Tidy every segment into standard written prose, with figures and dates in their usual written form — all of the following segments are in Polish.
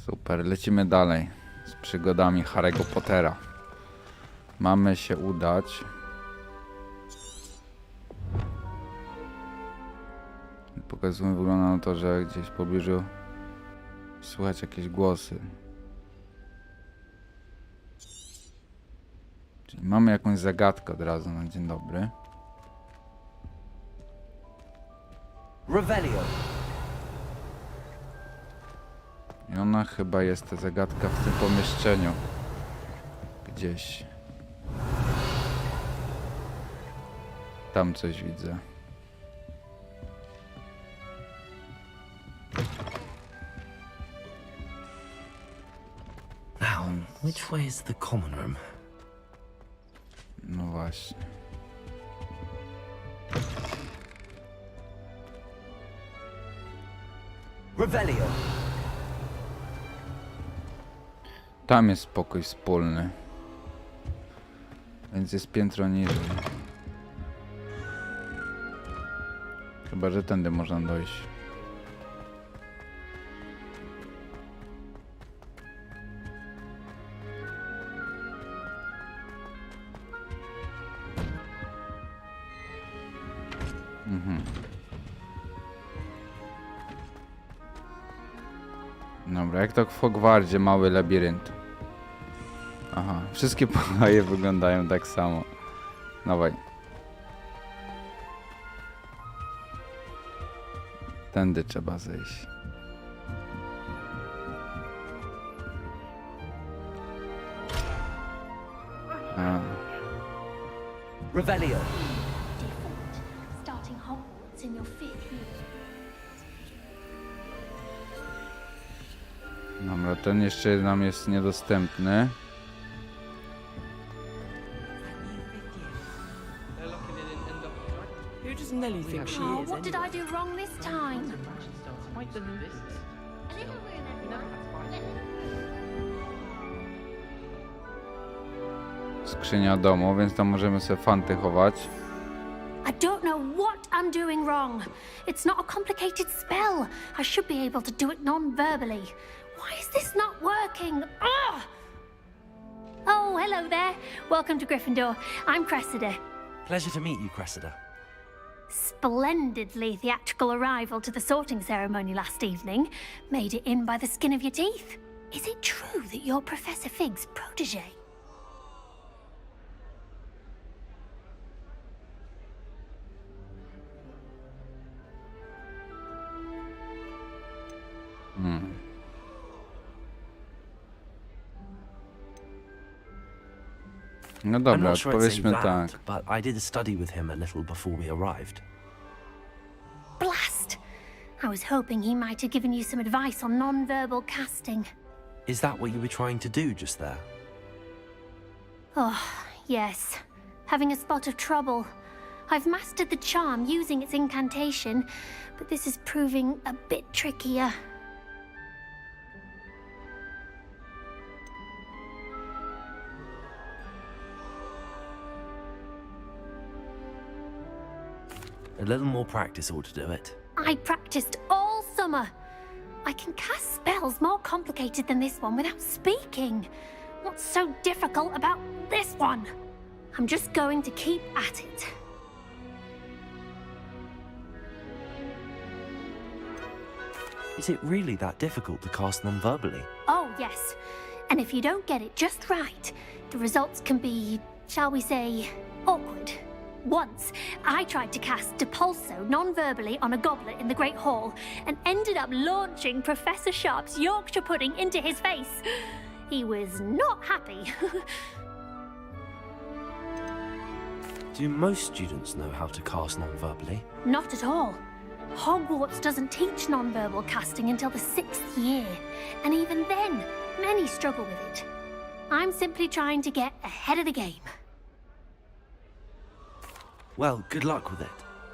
Super, lecimy dalej z przygodami Harry'ego Pottera. Mamy się udać. Pokazuję, wygląda na to, że gdzieś w pobliżu słychać jakieś głosy. Czyli mamy jakąś zagadkę od razu na dzień dobry. Revelio. I ona chyba jest, ta zagadka, w tym pomieszczeniu. Gdzieś. Tam coś widzę. Now, which way is the common room? No właśnie. Revelio. Tam jest pokój wspólny. Więc jest piętro niżej. Chyba że tędy można dojść. Dobra, jak to w Hogwarcie, mały labirynt. Aha, wszystkie pokoje wyglądają tak samo. Dawaj. Tędy trzeba zejść. A. Revelio. Default, starting Hogwarts in your 5th year. Dobra, ten jeszcze nam jest niedostępny. Who does Nelly think she Oh, is? what did I do wrong this time? Quite the A little room, everyone. Skrzynia domu, więc tam możemy sobie fanty chować. I don't know what I'm doing wrong. It's not a complicated spell. I should be able to do it non-verbally. Why is this not working? Ugh! Oh, hello there. Welcome to Gryffindor. I'm Cressida. Pleasure to meet you, Cressida. Splendidly theatrical arrival to the sorting ceremony last evening. Made it in by the skin of your teeth. Is it true that you're Professor Fig's protege? No I'm dobra, not sure I'd say odpowiedzmy tak. that, but I did study with him a little before we arrived. Blast! I was hoping he might have given you some advice on non-verbal casting. Is that what you were trying to do just there? Oh, yes. Having a spot of trouble. I've mastered the charm using its incantation, but this is proving a bit trickier. A little more practice ought to do it. I practiced all summer. I can cast spells more complicated than this one without speaking. What's so difficult about this one? I'm just going to keep at it. Is it really that difficult to cast non-verbally? Oh, yes. And if you don't get it just right, the results can be, shall we say, awkward. Once, I tried to cast Depulso non-verbally on a goblet in the Great Hall and ended up launching Professor Sharp's Yorkshire pudding into his face. He was not happy. Do most students know how to cast non-verbally? Not at all. Hogwarts doesn't teach non-verbal casting until the 6th year, and even then, many struggle with it. I'm simply trying to get ahead of the game. Well, good luck with it.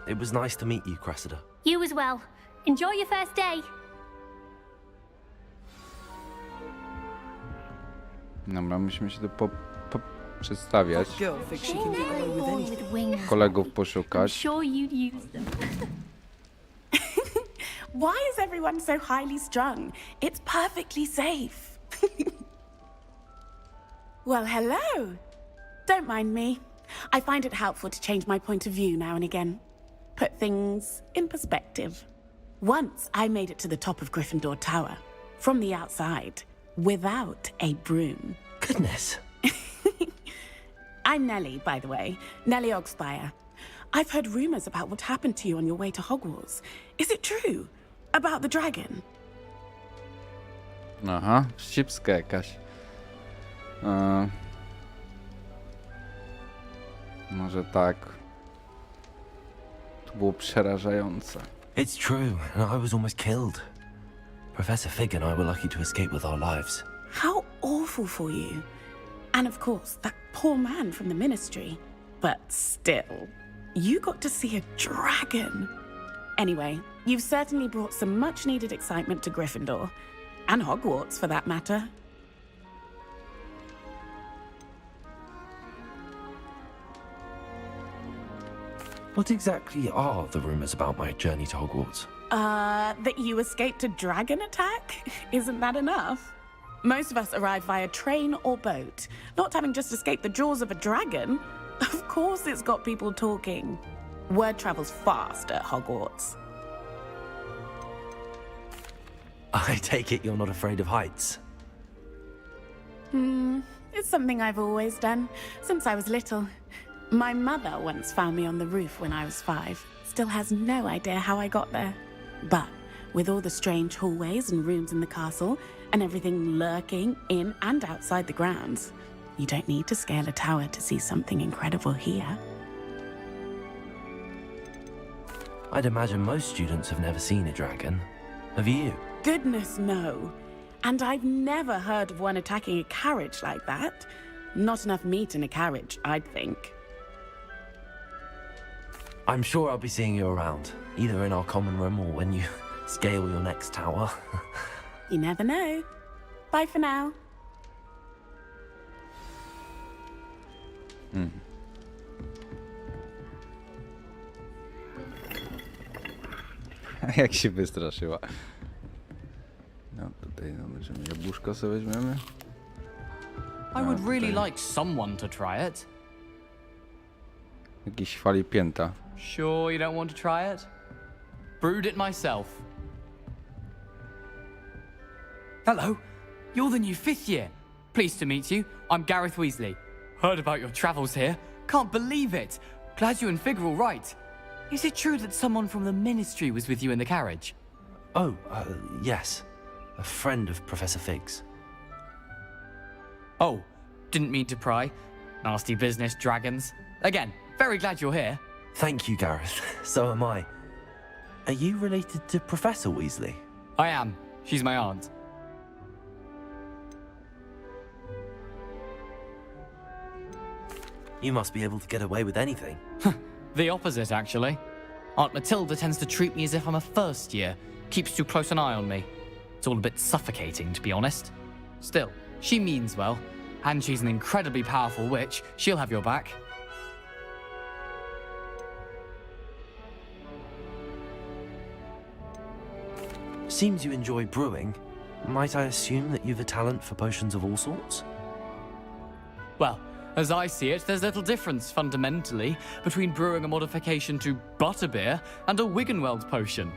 It was nice to meet you, Cressida. You as well. Enjoy your first day. Dobra, musimy się tu przedstawiać. Girl thinks she can get away with Boy anything. with wings. Kolegów I'm poszukać. sure you'd use them. Why is everyone so highly strung? It's perfectly safe. Well, hello. Don't mind me. I find it helpful to change my point of view now and again. Put things in perspective. Once I made it to the top of Gryffindor Tower, from the outside, without a broom. Goodness. I'm Nellie, by the way. Nellie Ogspire. I've heard rumors about what happened to you on your way to Hogwarts. Is it true? About the dragon? Aha, wścibska jakaś. Może tak. To było przerażające. It's true, and I was almost killed. Professor Fig and I were lucky to escape with our lives. How awful for you. And of course, that poor man from the ministry. But still, you got to see a dragon. Anyway, you've certainly brought some much-needed excitement to Gryffindor. And Hogwarts, for that matter. What exactly are the rumors about my journey to Hogwarts? That you escaped a dragon attack? Isn't that enough? Most of us arrive via train or boat, not having just escaped the jaws of a dragon. Of course it's got people talking. Word travels fast at Hogwarts. I take it you're not afraid of heights. It's something I've always done, since I was little. My mother once found me on the roof when I was 5. Still has no idea how I got there. But with all the strange hallways and rooms in the castle, and everything lurking in and outside the grounds, you don't need to scale a tower to see something incredible here. I'd imagine most students have never seen a dragon. Have you? Goodness, no. And I've never heard of one attacking a carriage like that. Not enough meat in a carriage, I'd think. I'm sure I'll be seeing you around, either in our common room or when you scale your next tower. You never know. Bye for now. Jak się wystraszyła. No tutaj zobaczymy, jabłuszko sobie weźmiemy. I would really like someone to try it. Jakiś fali pięta. Sure you don't want to try it? Brewed it myself. Hello, you're the new 5th year. Pleased to meet you. I'm Gareth Weasley. Heard about your travels here. Can't believe it. Glad you and Fig are all right. Is it true that someone from the ministry was with you in the carriage? Oh, yes. A friend of Professor Fig's. Oh, didn't mean to pry. Nasty business, dragons. Again, very glad you're here. Thank you, Gareth. So am I. Are you related to Professor Weasley? I am. She's my aunt. You must be able to get away with anything. The opposite, actually. Aunt Matilda tends to treat me as if I'm a first year, keeps too close an eye on me. It's all a bit suffocating, to be honest. Still, she means well, and she's an incredibly powerful witch. She'll have your back. Seems you enjoy brewing. Might I assume that you've a talent for potions of all sorts? Well, as I see it, there's little difference, fundamentally, between brewing a modification to butterbeer and a Wiggenweld potion.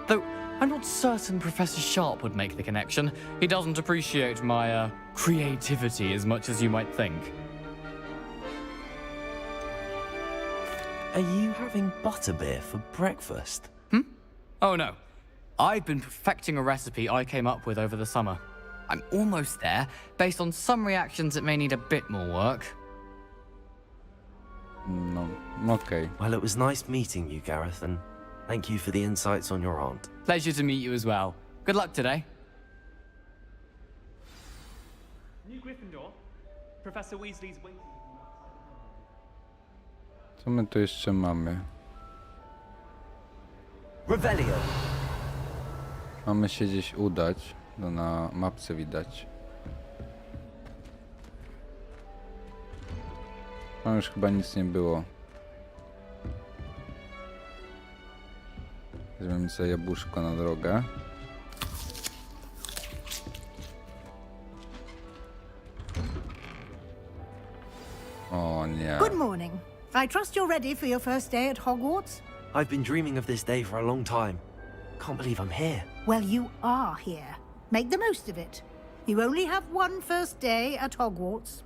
Though, I'm not certain Professor Sharp would make the connection. He doesn't appreciate my, creativity as much as you might think. Are you having butterbeer for breakfast? Oh no. I've been perfecting a recipe I came up with over the summer. I'm almost there. Based on some reactions, it may need a bit more work. No, okej. Well, it was nice meeting you, Gareth, and thank you for the insights on your aunt. Pleasure to meet you as well. Good luck today. New Gryffindor. Professor Weasley's waiting. Co my tu jeszcze mamy? Revelio! Mamy się gdzieś udać. No na mapce widać. Tam już chyba nic nie było. Weźmiemy sobie jabłuszko na drogę. O nie. Good morning. I trust you're ready for your first day at Hogwarts? I've been dreaming of this day for a long time. Can't believe I'm here. Well, you are here. Make the most of it. You only have one first day at Hogwarts.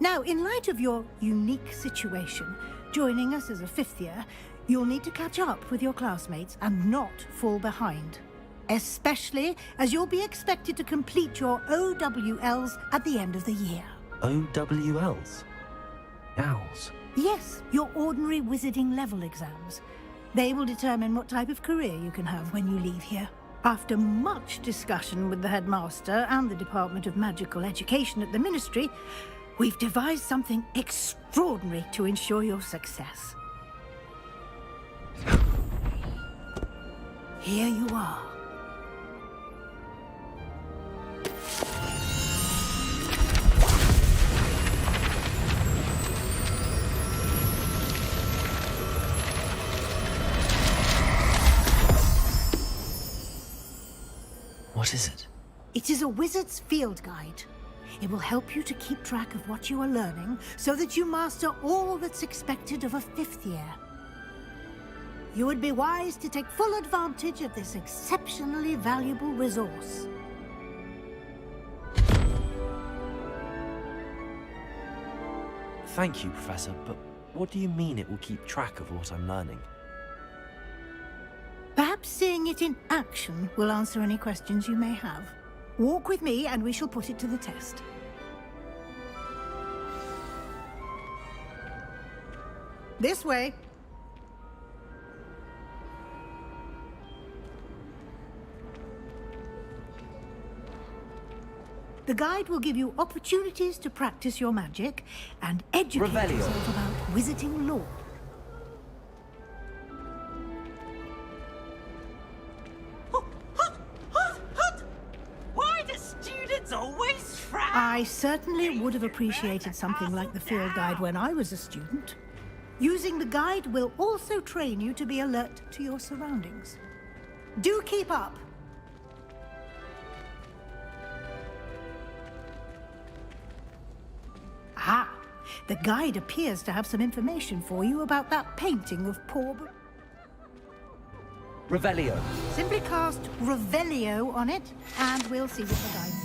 Now, in light of your unique situation, joining us as a fifth year, you'll need to catch up with your classmates and not fall behind. Especially as you'll be expected to complete your OWLs at the end of the year. OWLs? Owls? Yes, your ordinary wizarding level exams. They will determine what type of career you can have when you leave here. After much discussion with the headmaster and the Department of Magical Education at the Ministry, we've devised something extraordinary to ensure your success. Here you are. What is it? It is a wizard's field guide. It will help you to keep track of what you are learning so that you master all that's expected of a fifth year. You would be wise to take full advantage of this exceptionally valuable resource. Thank you, Professor, but what do you mean it will keep track of what I'm learning? Perhaps seeing it in action will answer any questions you may have. Walk with me and we shall put it to the test. This way. The guide will give you opportunities to practice your magic and educate Revelio. yourself about wizarding lore. Why do students always frown? I certainly would have appreciated something like the field guide when I was a student. Using the guide will also train you to be alert to your surroundings. Do keep up. Ah, the guide appears to have some information for you about that painting of poor... Revelio. Simply cast Revelio on it, and we'll see what the guide says.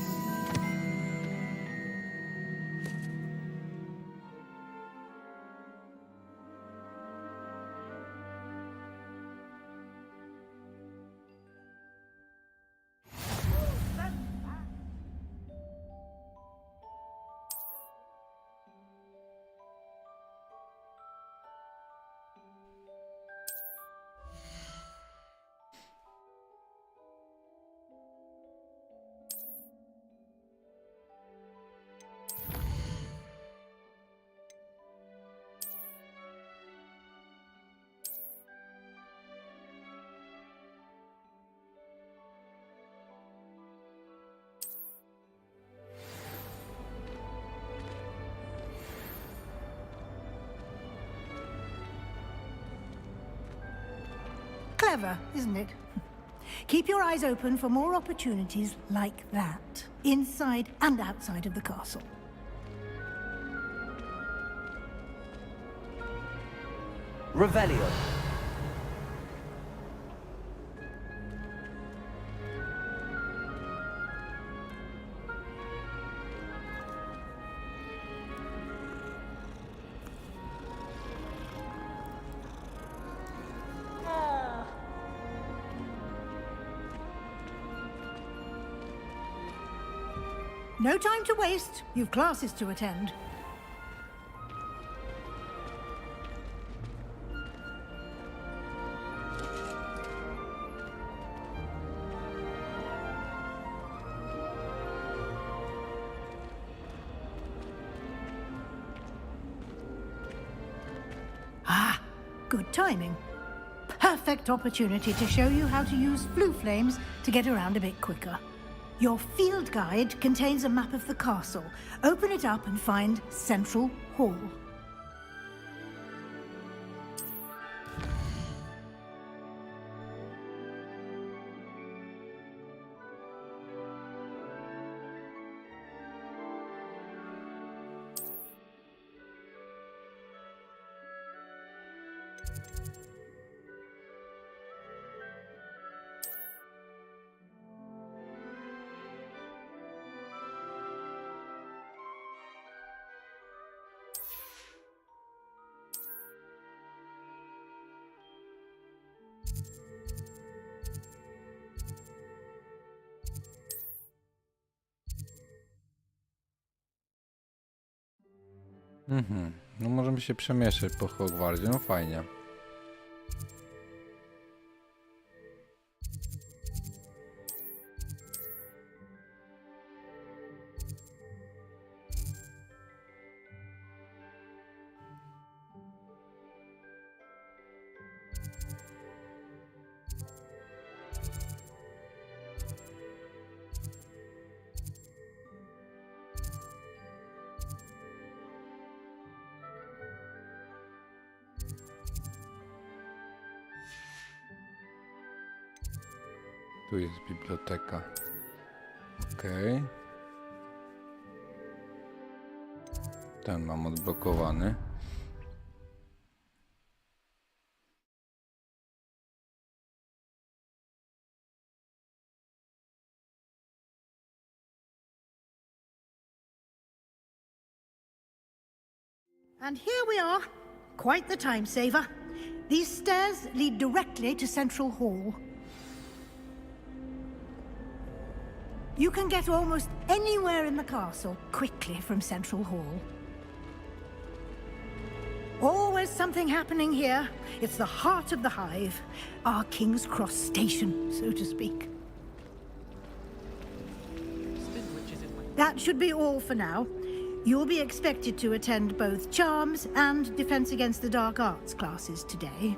Clever, isn't it? Keep your eyes open for more opportunities like that, inside and outside of the castle. Revelio. No time to waste. You've classes to attend. Ah, good timing. Perfect opportunity to show you how to use flue flames to get around a bit quicker. Your field guide contains a map of the castle. Open it up and find Central Hall. No możemy się przemieszczać po Hogwarcie, no fajnie. Tu jest biblioteka. Okej. Ten mam odblokowany. And here we are. Quite the time saver. These stairs lead directly to Central Hall. You can get almost anywhere in the castle quickly from Central Hall. Always something happening here. It's the heart of the hive, our King's Cross station, so to speak. That should be all for now. You'll be expected to attend both Charms and Defense Against the Dark Arts classes today.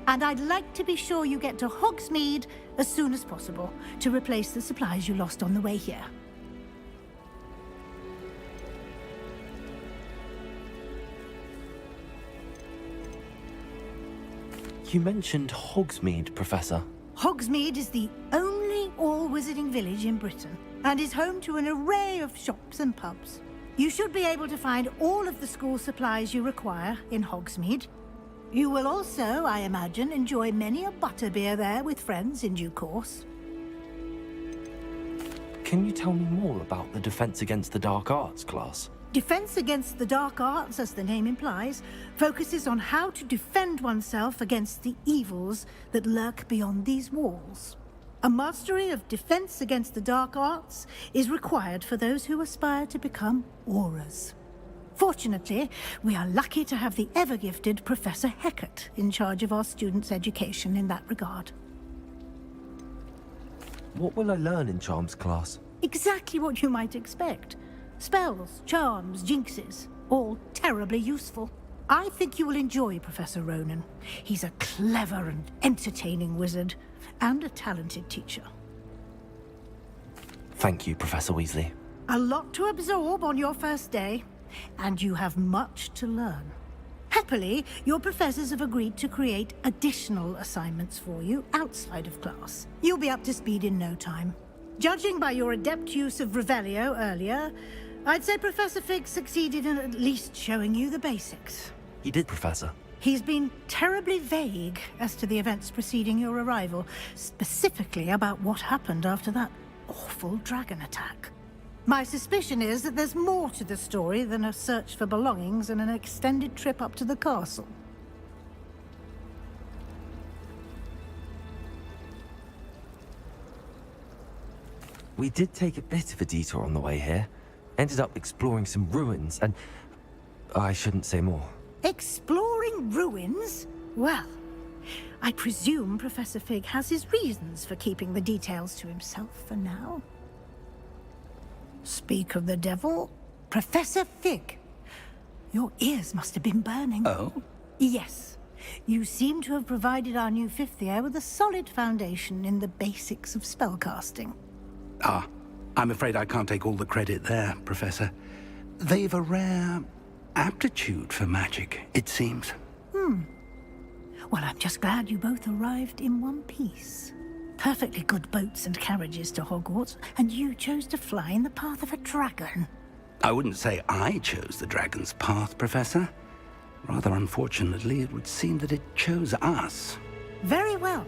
And I'd like to be sure you get to Hogsmeade as soon as possible to replace the supplies you lost on the way here. You mentioned Hogsmeade, Professor. Hogsmeade is the only all-wizarding village in Britain and is home to an array of shops and pubs. You should be able to find all of the school supplies you require in Hogsmeade. You will also, I imagine, enjoy many a butterbeer there with friends in due course. Can you tell me more about the Defense Against the Dark Arts class? Defense Against the Dark Arts, as the name implies, focuses on how to defend oneself against the evils that lurk beyond these walls. A mastery of Defense Against the Dark Arts is required for those who aspire to become auras. Fortunately, we are lucky to have the ever-gifted Professor Hecat in charge of our students' education in that regard. What will I learn in Charms class? Exactly what you might expect. Spells, charms, jinxes, all terribly useful. I think you will enjoy Professor Ronan. He's a clever and entertaining wizard, and a talented teacher. Thank you, Professor Weasley. A lot to absorb on your first day, and you have much to learn. Happily, your professors have agreed to create additional assignments for you outside of class. You'll be up to speed in no time. Judging by your adept use of Revelio earlier, I'd say Professor Fig succeeded in at least showing you the basics. He did, Professor. He's been terribly vague as to the events preceding your arrival, specifically about what happened after that awful dragon attack. My suspicion is that there's more to the story than a search for belongings and an extended trip up to the castle. We did take a bit of a detour on the way here. Ended up exploring some ruins and... I shouldn't say more. Exploring ruins? Well, I presume Professor Fig has his reasons for keeping the details to himself for now. Speak of the devil, Professor Fig. Your ears must have been burning. Oh? Yes. You seem to have provided our new fifth year with a solid foundation in the basics of spellcasting. Ah, I'm afraid I can't take all the credit there, Professor. They've a rare aptitude for magic, it seems. Well, I'm just glad you both arrived in one piece. Perfectly good boats and carriages to Hogwarts, and you chose to fly in the path of a dragon. I wouldn't say I chose the dragon's path, Professor. Rather unfortunately, it would seem that it chose us. Very well.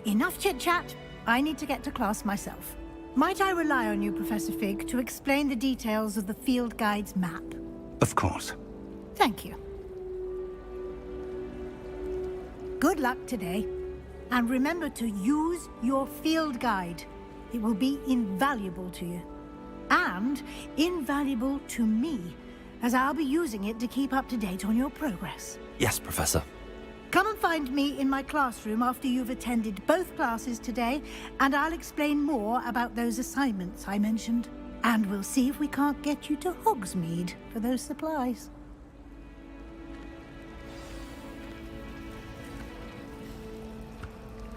Enough chit-chat. I need to get to class myself. Might I rely on you, Professor Fig, to explain the details of the field guide's map? Of course. Thank you. Good luck today. And remember to use your field guide. It will be invaluable to you. And invaluable to me, as I'll be using it to keep up to date on your progress. Yes, Professor. Come and find me in my classroom after you've attended both classes today, and I'll explain more about those assignments I mentioned. And we'll see if we can't get you to Hogsmeade for those supplies.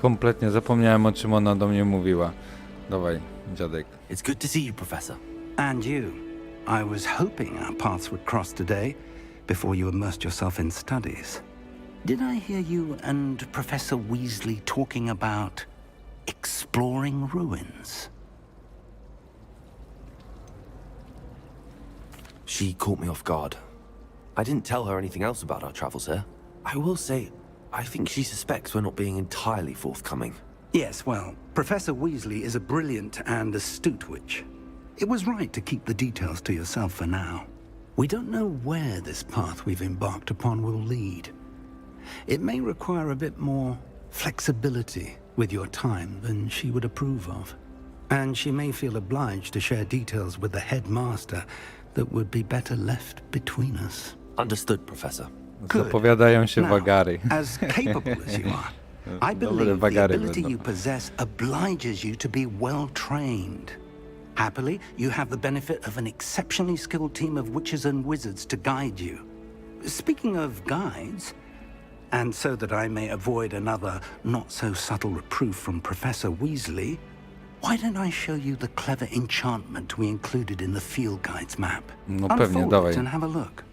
Kompletnie zapomniałem, o czym ona do mnie mówiła. Dawaj, dziadek. It's good to see you, Professor. And you. I was hoping our paths would cross today before you immersed yourself in studies. Did I hear you and Professor Weasley talking about exploring ruins? She caught me off guard. I didn't tell her anything else about our travels here. I will say, I think she suspects we're not being entirely forthcoming. Yes, well, Professor Weasley is a brilliant and astute witch. It was right to keep the details to yourself for now. We don't know where this path we've embarked upon will lead. It may require a bit more flexibility with your time than she would approve of. And she may feel obliged to share details with the headmaster that would be better left between us. Understood, Professor. Zapowiadają się Now, wagary. as capable as you are, I Dobre believe the wagary ability będą. you possess obliges you to be well trained. Happily, you have the benefit of an exceptionally skilled team of witches and wizards to guide you. Speaking of guides, and so that I may avoid another not-so-subtle reproof from Professor Weasley, why don't I show you the clever enchantment we included in the field guide's map? No pewnie, Unfold dawaj. it and have a look.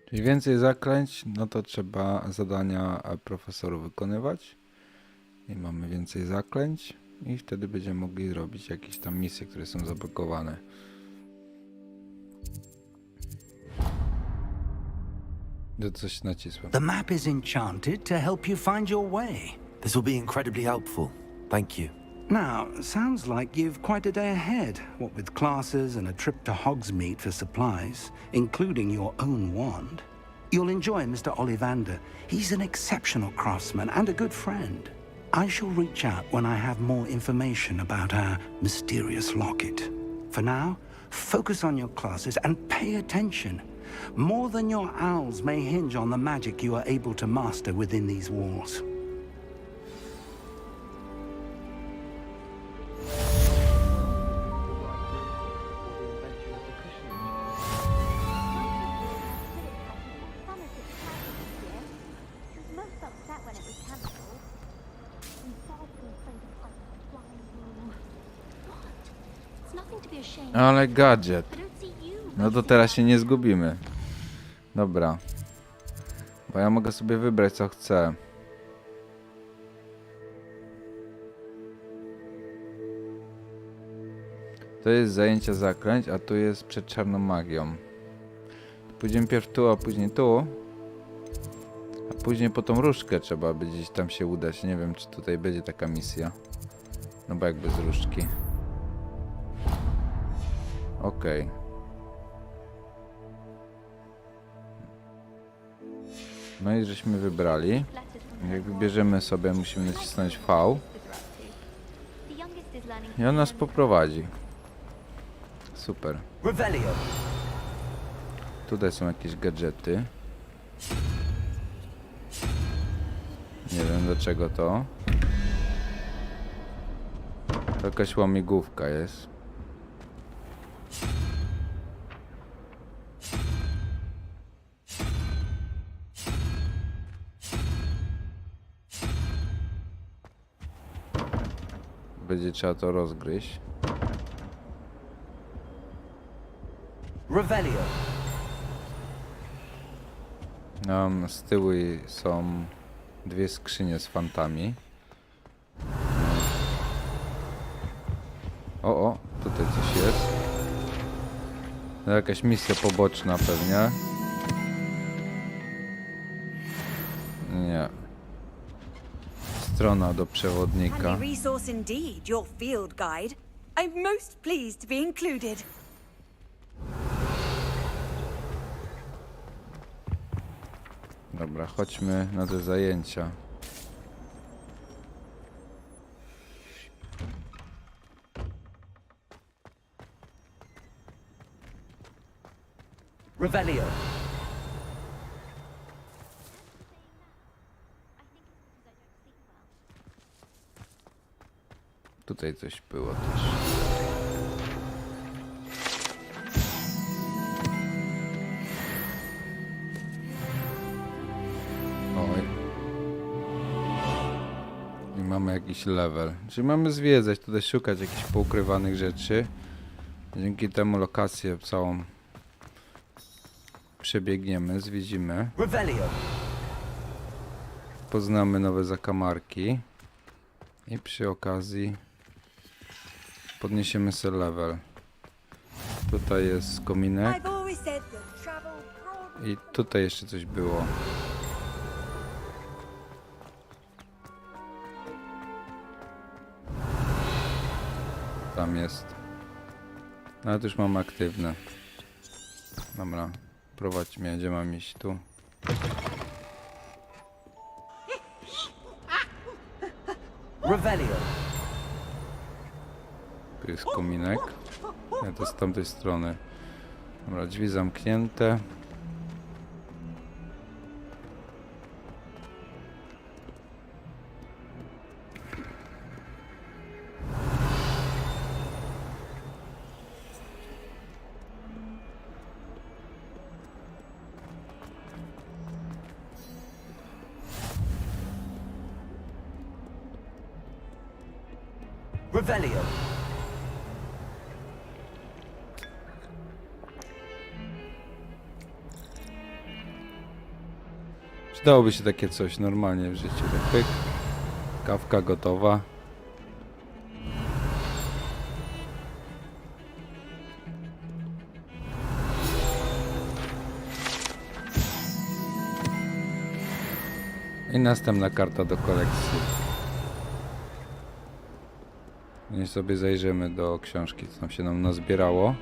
Czyli więcej zaklęć, no to trzeba zadania profesorów wykonywać. I mamy więcej zaklęć. I wtedy będziemy mogli robić jakieś tam misje, które są zablokowane. To coś nacisłem. The map is enchanted to help you find your way. This will be incredibly helpful. Thank you. Now, sounds like you've quite a day ahead, what with classes and a trip to Hogsmeade for supplies, including your own wand. You'll enjoy Mr. Ollivander. He's an exceptional craftsman and a good friend. I shall reach out when I have more information about our mysterious locket. For now, focus on your classes and pay attention. More than your owls may hinge on the magic you are able to master within these walls. Ale gadżet. No to teraz się nie zgubimy. Dobra. Bo ja mogę sobie wybrać co chcę. To jest zajęcie zaklęć, a tu jest przed czarną magią. Pójdziemy pierw tu, a później tu. A później po tą różdżkę trzeba by gdzieś tam się udać. Nie wiem, czy tutaj będzie taka misja. No bo jak bez różdżki. Okej. No i żeśmy wybrali. Jak wybierzemy sobie, musimy nacisnąć V. I on nas poprowadzi. Super. Tutaj są jakieś gadżety. Nie wiem do czego to. To jakaś łamigłówka jest. Będzie trzeba to rozgryźć. Z tyłu są dwie skrzynie z fantami. O, tutaj coś jest. Jakaś misja poboczna pewnie. Nie. Strona do przewodnika. Handy resource indeed, your field guide. I'm most pleased to be included. Dobra, chodźmy na te zajęcia. Revelio. Tutaj coś było też. Oj. I mamy jakiś level. Czyli mamy zwiedzać, tutaj szukać jakichś poukrywanych rzeczy. Dzięki temu lokację całą przebiegniemy, zwiedzimy. Revelio. Poznamy nowe zakamarki. I przy okazji podniesiemy sobie level. Tutaj jest kominek. I've always said that travel broad... I tutaj jeszcze coś było. Tam jest. Ale to już mam aktywne. Dobra, prowadź mnie, gdzie mam iść? Tu. Revelio. Tu jest kominek. Nie, to jest z tamtej strony. Dobra, drzwi zamknięte. Revelio. Przydałoby się takie coś normalnie w życiu. Tak pyk. Kawka gotowa. I następna karta do kolekcji. I sobie zajrzymy do książki, co tam się nam nazbierało.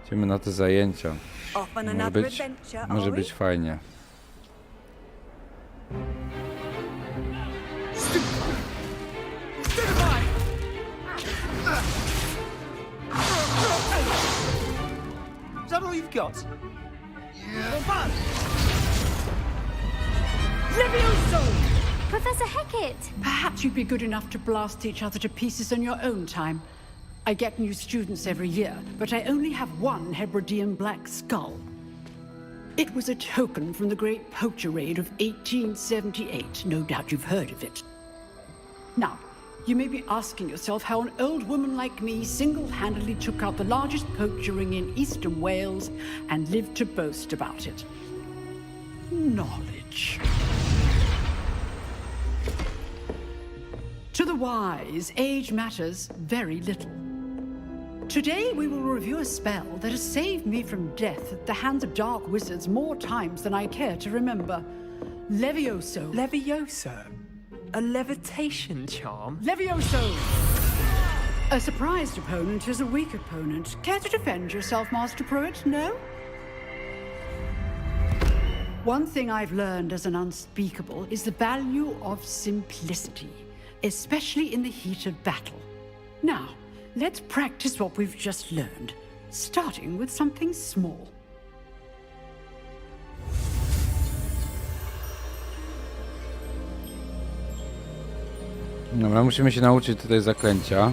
Idziemy na te zajęcia. Off on Może another być, adventure, może are we? być fajnie. Is that all you've got? Professor Hecat! Perhaps you'd be good enough to blast each other to pieces on your own time. I get new students every year, but I only have one Hebridean black skull. It was a token from the Great Poacher Raid of 1878. No doubt you've heard of it. Now, you may be asking yourself how an old woman like me single-handedly took out the largest poacher ring in eastern Wales and lived to boast about it. Knowledge. To the wise, age matters very little. Today we will review a spell that has saved me from death at the hands of dark wizards more times than I care to remember. Levioso. Levioso? A levitation charm? Levioso! A surprised opponent is a weak opponent. Care to defend yourself, Master Pruitt? No? One thing I've learned as an unspeakable is the value of simplicity, especially in the heat of battle. Now, let's practice what we've just learned, starting with something small. Dobra, musimy się nauczyć tutaj zaklęcia.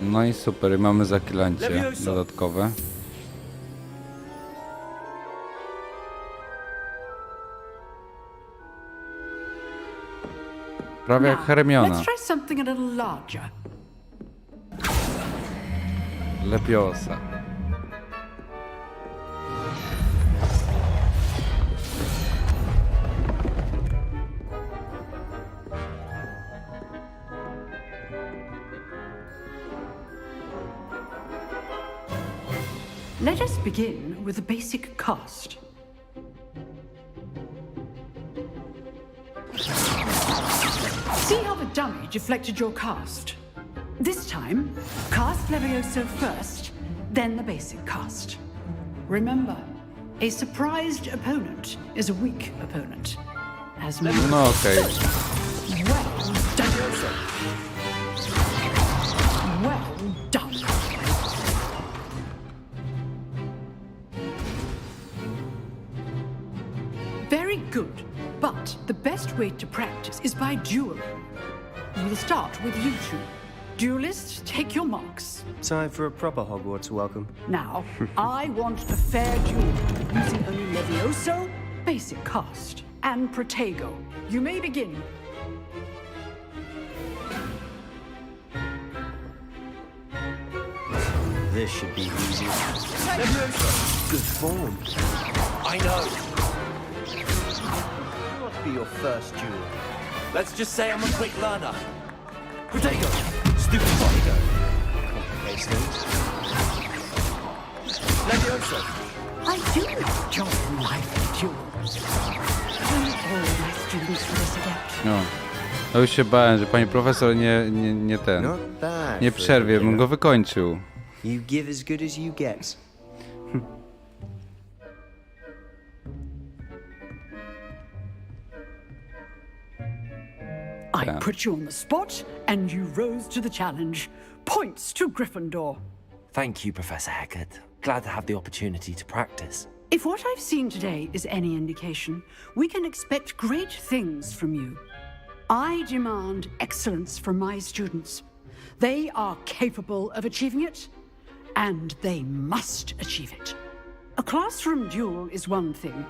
No i super, mamy zaklęcie dodatkowe. Prawie jak Hermiona. Let's try something a little larger. Leviosa. Let us begin with the basic cast. See how the dummy deflected your cast? This time, cast Levioso first, then the basic cast. Remember, a surprised opponent is a weak opponent. As No okej. Well done. Well done. Very good. But the best way to practice is by dueling. We'll start with you two. Duelists, take your marks. Time for a proper Hogwarts welcome. Now, I want a fair duel using only Levioso, basic cast, and Protego. You may begin. This should be easy. Good form. I know. Must be your first duel. Let's just say I'm a quick learner. Protego. Stupid Protego. Complicates things. Levioso. I do enjoy life duels. All my students for this adept. No. Ja już się bałem, że pani profesor nie ten. Not bad. Nie for a przerwie, bym beginner. go wykończył. You give as good as you get. I Yeah. put you on the spot, and you rose to the challenge. Points to Gryffindor. Thank you, Professor Heckert. Glad to have the opportunity to practice. If what I've seen today is any indication, we can expect great things from you. I demand excellence from my students. They are capable of achieving it, and they must achieve it. A classroom duel is one thing,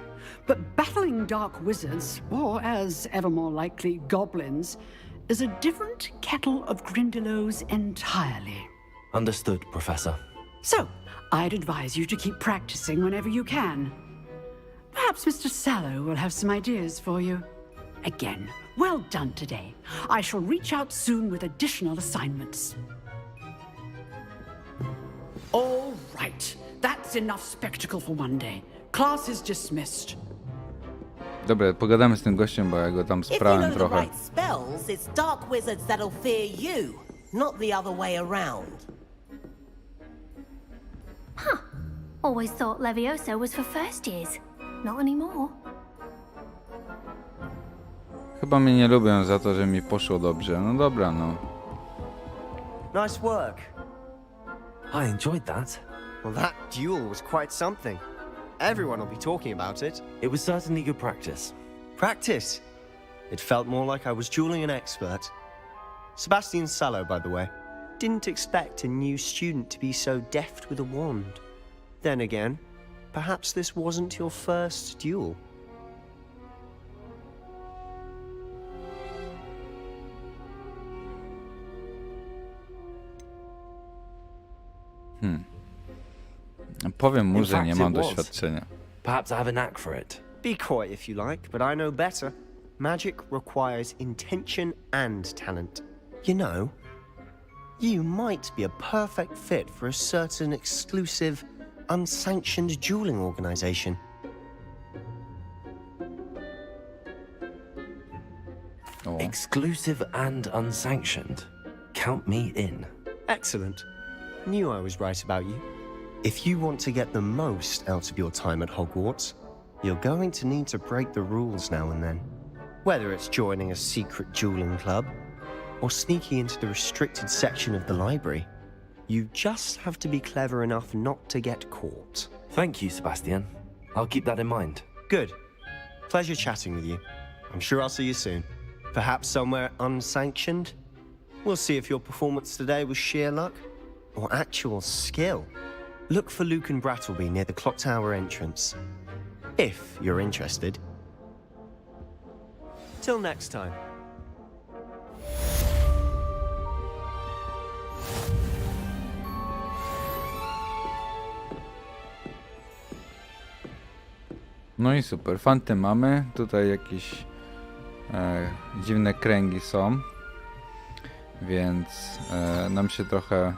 but battling dark wizards, or as ever more likely, goblins, is a different kettle of Grindylows entirely. Understood, Professor. So, I'd advise you to keep practicing whenever you can. Perhaps Mr. Sallow will have some ideas for you. Again, well done today. I shall reach out soon with additional assignments. All right, that's enough spectacle for one day. Class is dismissed. Dobra, pogadamy z tym gościem, bo ja go tam If you sprałem know the trochę. right spells, it's dark wizards that'll fear you, not the other way around. Always thought Levioso was for first years. Not anymore. Chyba mnie nie lubią za to, że mi poszło dobrze. No dobra, no. Nice work. I enjoyed that. Well, that duel was quite something. Everyone will be talking about it. It was certainly good practice. Practice. It felt more like I was dueling an expert. Sebastian Sallow, by the way. Didn't expect a new student to be so deft with a wand. Then again, perhaps this wasn't your first duel. Powiem mu, In że nie fact, mam it was. doświadczenia. Perhaps I have a knack for it. Be quiet if you like, but I know better. Magic requires intention and talent. You know, you might be a perfect fit for a certain exclusive, unsanctioned dueling organization. O. Exclusive and unsanctioned. Count me in. Excellent. Knew I was right about you. If you want to get the most out of your time at Hogwarts, you're going to need to break the rules now and then. Whether it's joining a secret dueling club, or sneaking into the restricted section of the library, you just have to be clever enough not to get caught. Thank you, Sebastian. I'll keep that in mind. Good. Pleasure chatting with you. I'm sure I'll see you soon. Perhaps somewhere unsanctioned? We'll see if your performance today was sheer luck or actual skill. Look for Luke and Brattleby near the clock tower entrance. If you're interested. Till next time. No i super, fanty mamy. Tutaj jakieś dziwne kręgi są. Więc nam się trochę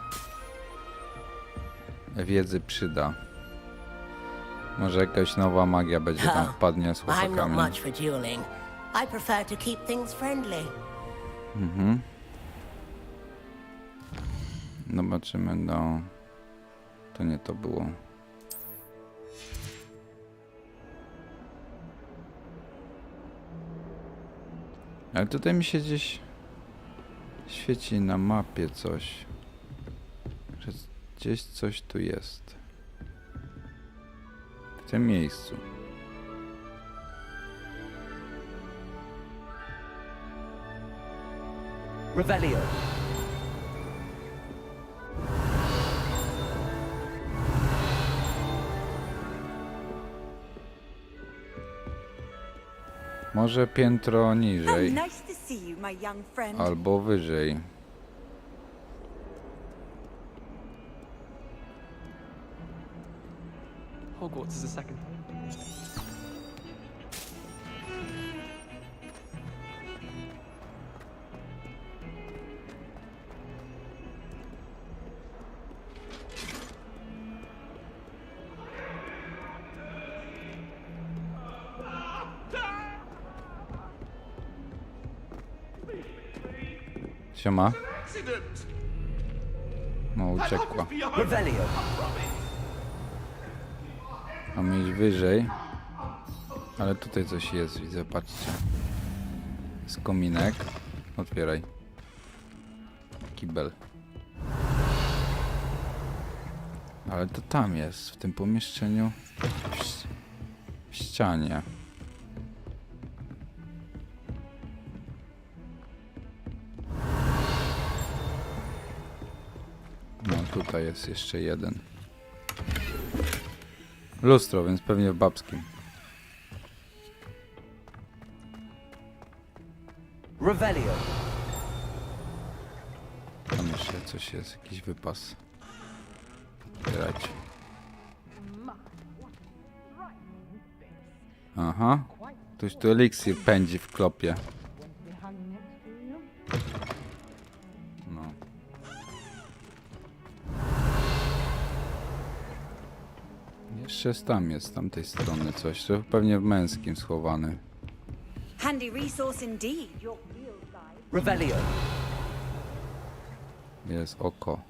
wiedzy przyda. Może jakaś nowa magia będzie tam wpadnie z I'm not chłopakami. much for dueling. I prefer to keep things friendly. Mhm. Zobaczymy, no... To nie to było. Ale tutaj mi się gdzieś świeci na mapie coś. Że gdzieś coś tu jest. W tym miejscu. Revelio. Może piętro niżej. Nice to see you, my young friend. Albo wyżej. Hogwarts is a second home. Siema. No, uciekła. Revelio. Mamy iść wyżej. Ale tutaj coś jest, widzę, patrzcie. Jest kominek. Otwieraj. Kibel. Ale to tam jest, w tym pomieszczeniu. W ścianie. No tutaj jest jeszcze jeden. Lustro, więc pewnie w babskim. Revelio. Tam jeszcze coś jest, jakiś wypas. Otwierać. Aha. Ktoś tu eliksir pędzi w klopie. No. Jeszcze tam jest, z tamtej strony coś. To pewnie w męskim schowany. Handy resource indeed, your field guide. Revelio. Jest oko.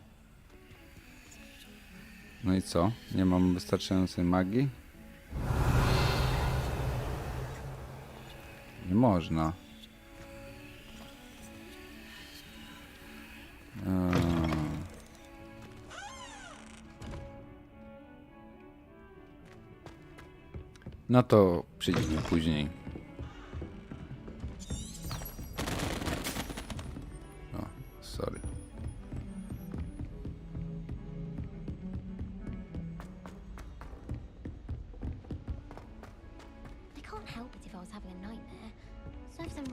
No i co? Nie mam wystarczającej magii? Nie można. No to przyjdziemy później. O, sorry.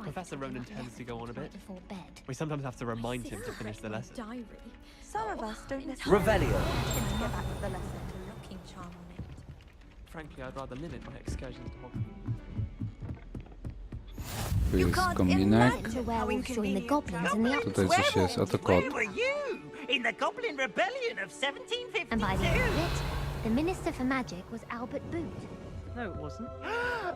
Professor Ronan tends to go on a bit. We sometimes have to remind him to finish the lesson. Some of us don't necessarily Revelio. get back with the lesson to looking charm on it. Frankly, I'd rather limit my excursions to Hogwarts. Tu jest kominek. Tutaj coś jest, oto kod. In the Goblin Rebellion of 1752. And by the end of it, the Minister for Magic was Albert Boot. No, it wasn't.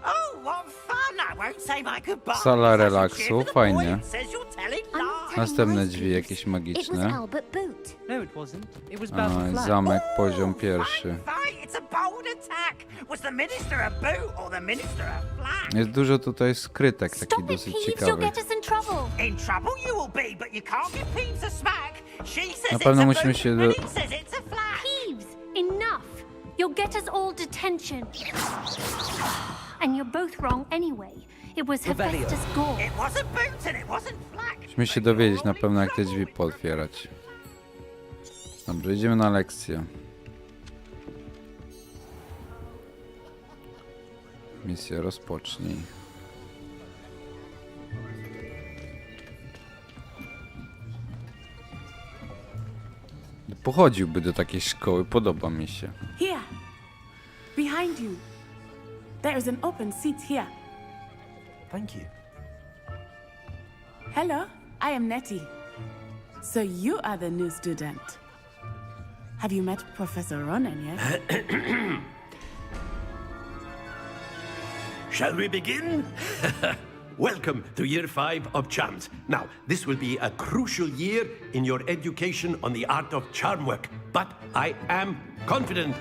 Oh, what fun! I won't say my goodbyes. Sala I shall relaksu, cheer for the fajnie. boy who says you're telling lies. Następne drzwi jakieś It was magiczne. Albert Boot. No, it wasn't. It was A, Basil Flack. zamek, poziom pierwszy. Fine, it's a bold attack. Was the Minister a boot or the Minister a flag? Jest dużo tutaj skrytek, takich Stop it, dosyć Peeves, you'll ciekawych. get us in trouble. In trouble you will be, but you can't give Peeves a smack. She says Na it's pewno a musimy boot, się and do... he says it's a flag. Peeves, enough. You'll get us all detention. And you're both wrong anyway. It was Hephaestus Gore. It wasn't boot and it wasn't flag. Musimy się dowiedzieć na pewno, jak te drzwi pootwierać. Dobrze, idziemy na lekcję. Misję rozpocznij. Pochodziłby do takiej szkoły, podoba mi się. Here. Behind you. There is an open seat here. Thank you. Hello, I am Nettie. So you are the new student. Have you met Professor Ronan yet? Shall we begin? Welcome to Year 5 of Charms. Now, this will be a crucial year in your education on the art of charm work, but I am confident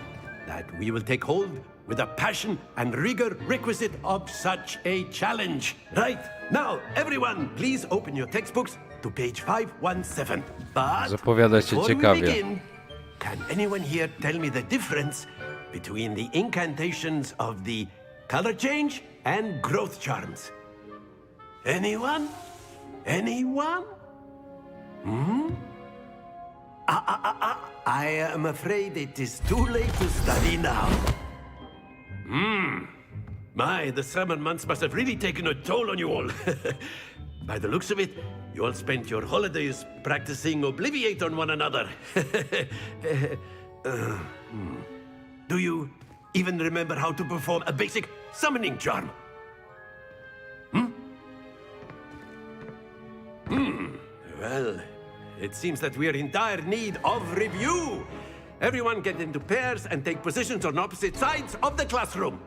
that we will take hold with the passion and rigor requisite of such a challenge. Right, now, everyone, please open your textbooks to page 517. But Zapowiada się before we ciekawie. begin, can anyone here tell me the difference between the incantations of the color change and growth charms? Anyone? Anyone? I am afraid it is too late to study now. My, the summer months must have really taken a toll on you all. By the looks of it, you all spent your holidays practicing Obliviate on one another. Do you even remember how to perform a basic summoning charm? Well, it seems that we are in dire need of review. Everyone get into pairs and take positions on opposite sides of the classroom.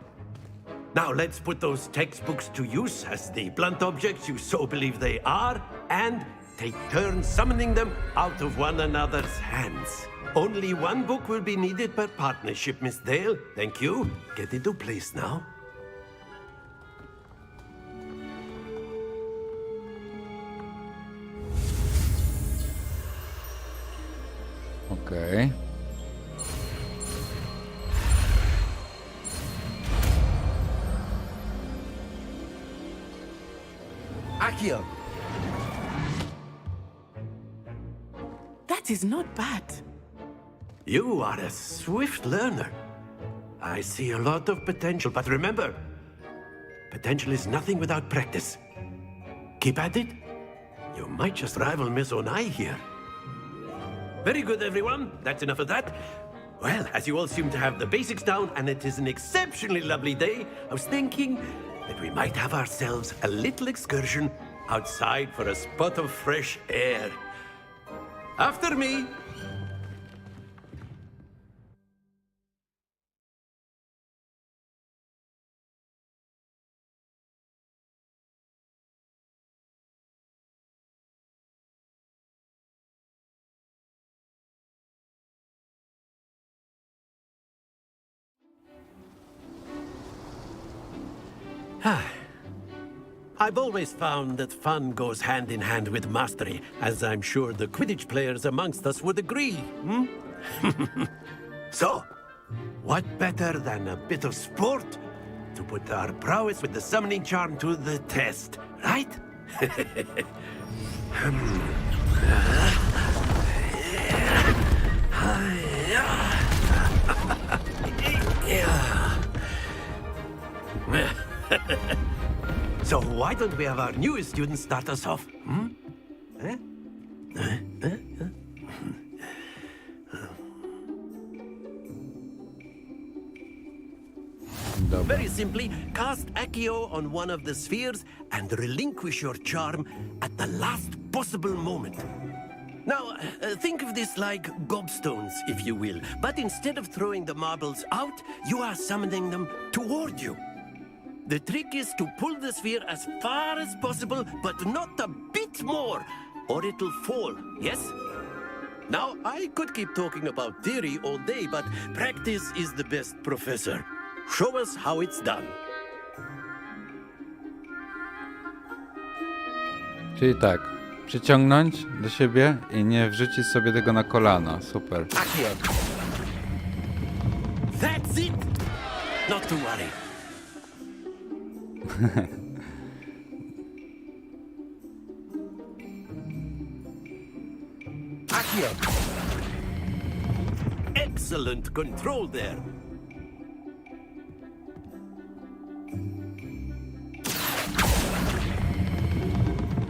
Now let's put those textbooks to use as the blunt objects you so believe they are, and take turns summoning them out of one another's hands. Only one book will be needed per partnership, Miss Dale. Thank you. Get into place now. Okej. Accio! That is not bad. You are a swift learner. I see a lot of potential, but remember, potential is nothing without practice. Keep at it. You might just rival Miss Onai here. Very good, everyone. That's enough of that. Well, as you all seem to have the basics down, and it is an exceptionally lovely day, I was thinking that we might have ourselves a little excursion outside for a spot of fresh air. After me. I've always found that fun goes hand in hand with mastery, as I'm sure the Quidditch players amongst us would agree. So, what better than a bit of sport to put our prowess with the summoning charm to the test, right? So why don't we have our newest student start us off? Very simply, cast Accio on one of the spheres and relinquish your charm at the last possible moment. Now, think of this like gobstones, if you will. But instead of throwing the marbles out, you are summoning them toward you. The trick is to pull the sphere as far as possible, but not a bit more, or it'll fall, yes? Now, I could keep talking about theory all day, but practice is the best professor. Show us how it's done. Czyli tak, przyciągnąć do siebie i nie wrzucić sobie tego na kolana. Super. That's it! Not to worry. Excellent control there.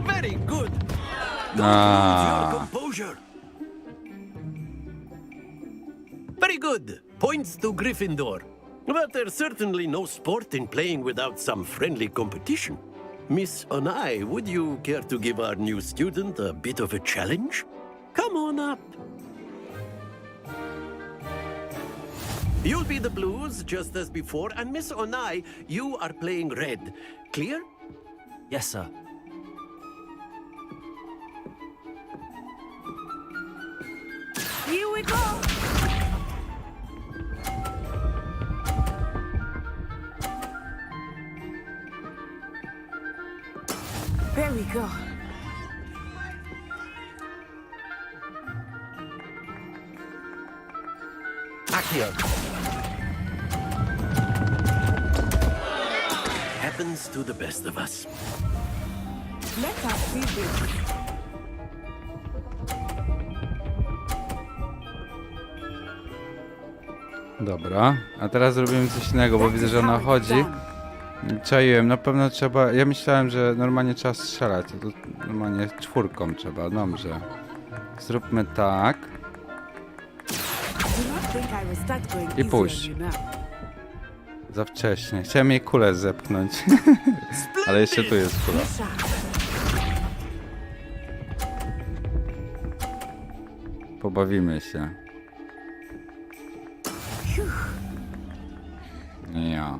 Very good. Don't lose your composure. Very good. Points to Gryffindor. But there's certainly no sport in playing without some friendly competition. Miss Onai, would you care to give our new student a bit of a challenge? Come on up. You'll be the blues, just as before, and Miss Onai, you are playing red. Clear? Yes, sir. Here we go! There we go. Accio. Happens to the best of us. Let us see this. Dobra, a teraz zrobimy coś innego, bo widzę, że ona chodzi. Czaiłem, na pewno trzeba... Ja myślałem, że normalnie trzeba strzelać, to normalnie 4 trzeba, dobrze. Zróbmy tak. I puść. Za wcześnie. Chciałem jej kulę zepchnąć. Ale jeszcze tu jest kula. Pobawimy się. Ja.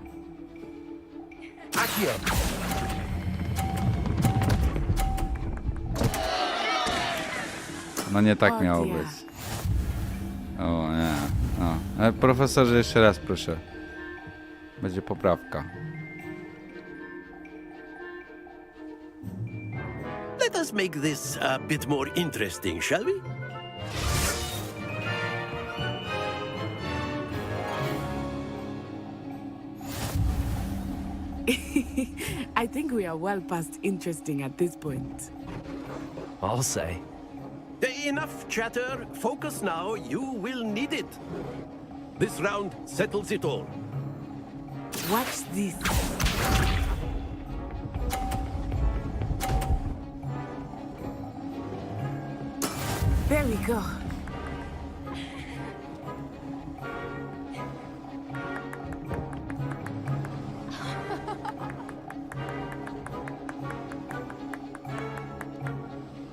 No nie tak miało być. O nie. No. Ale profesorze, jeszcze raz proszę. Będzie poprawka. Let us make this a bit more interesting, shall we? I think we are well past interesting at this point. I'll say. Enough chatter. Focus now. You will need it. This round settles it all. Watch this. There we go.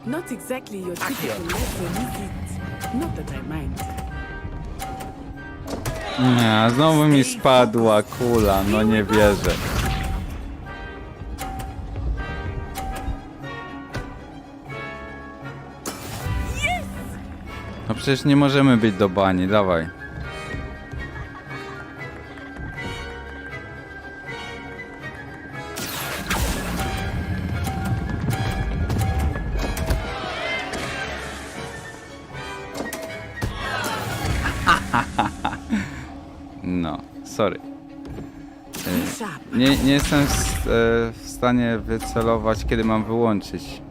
Not exactly your typical lesson, is it? Not that I mind. Nie, znowu mi spadła kula, no nie wierzę. No przecież nie możemy być do bani, dawaj. No, sorry. Nie jestem w stanie wycelować, kiedy mam wyłączyć.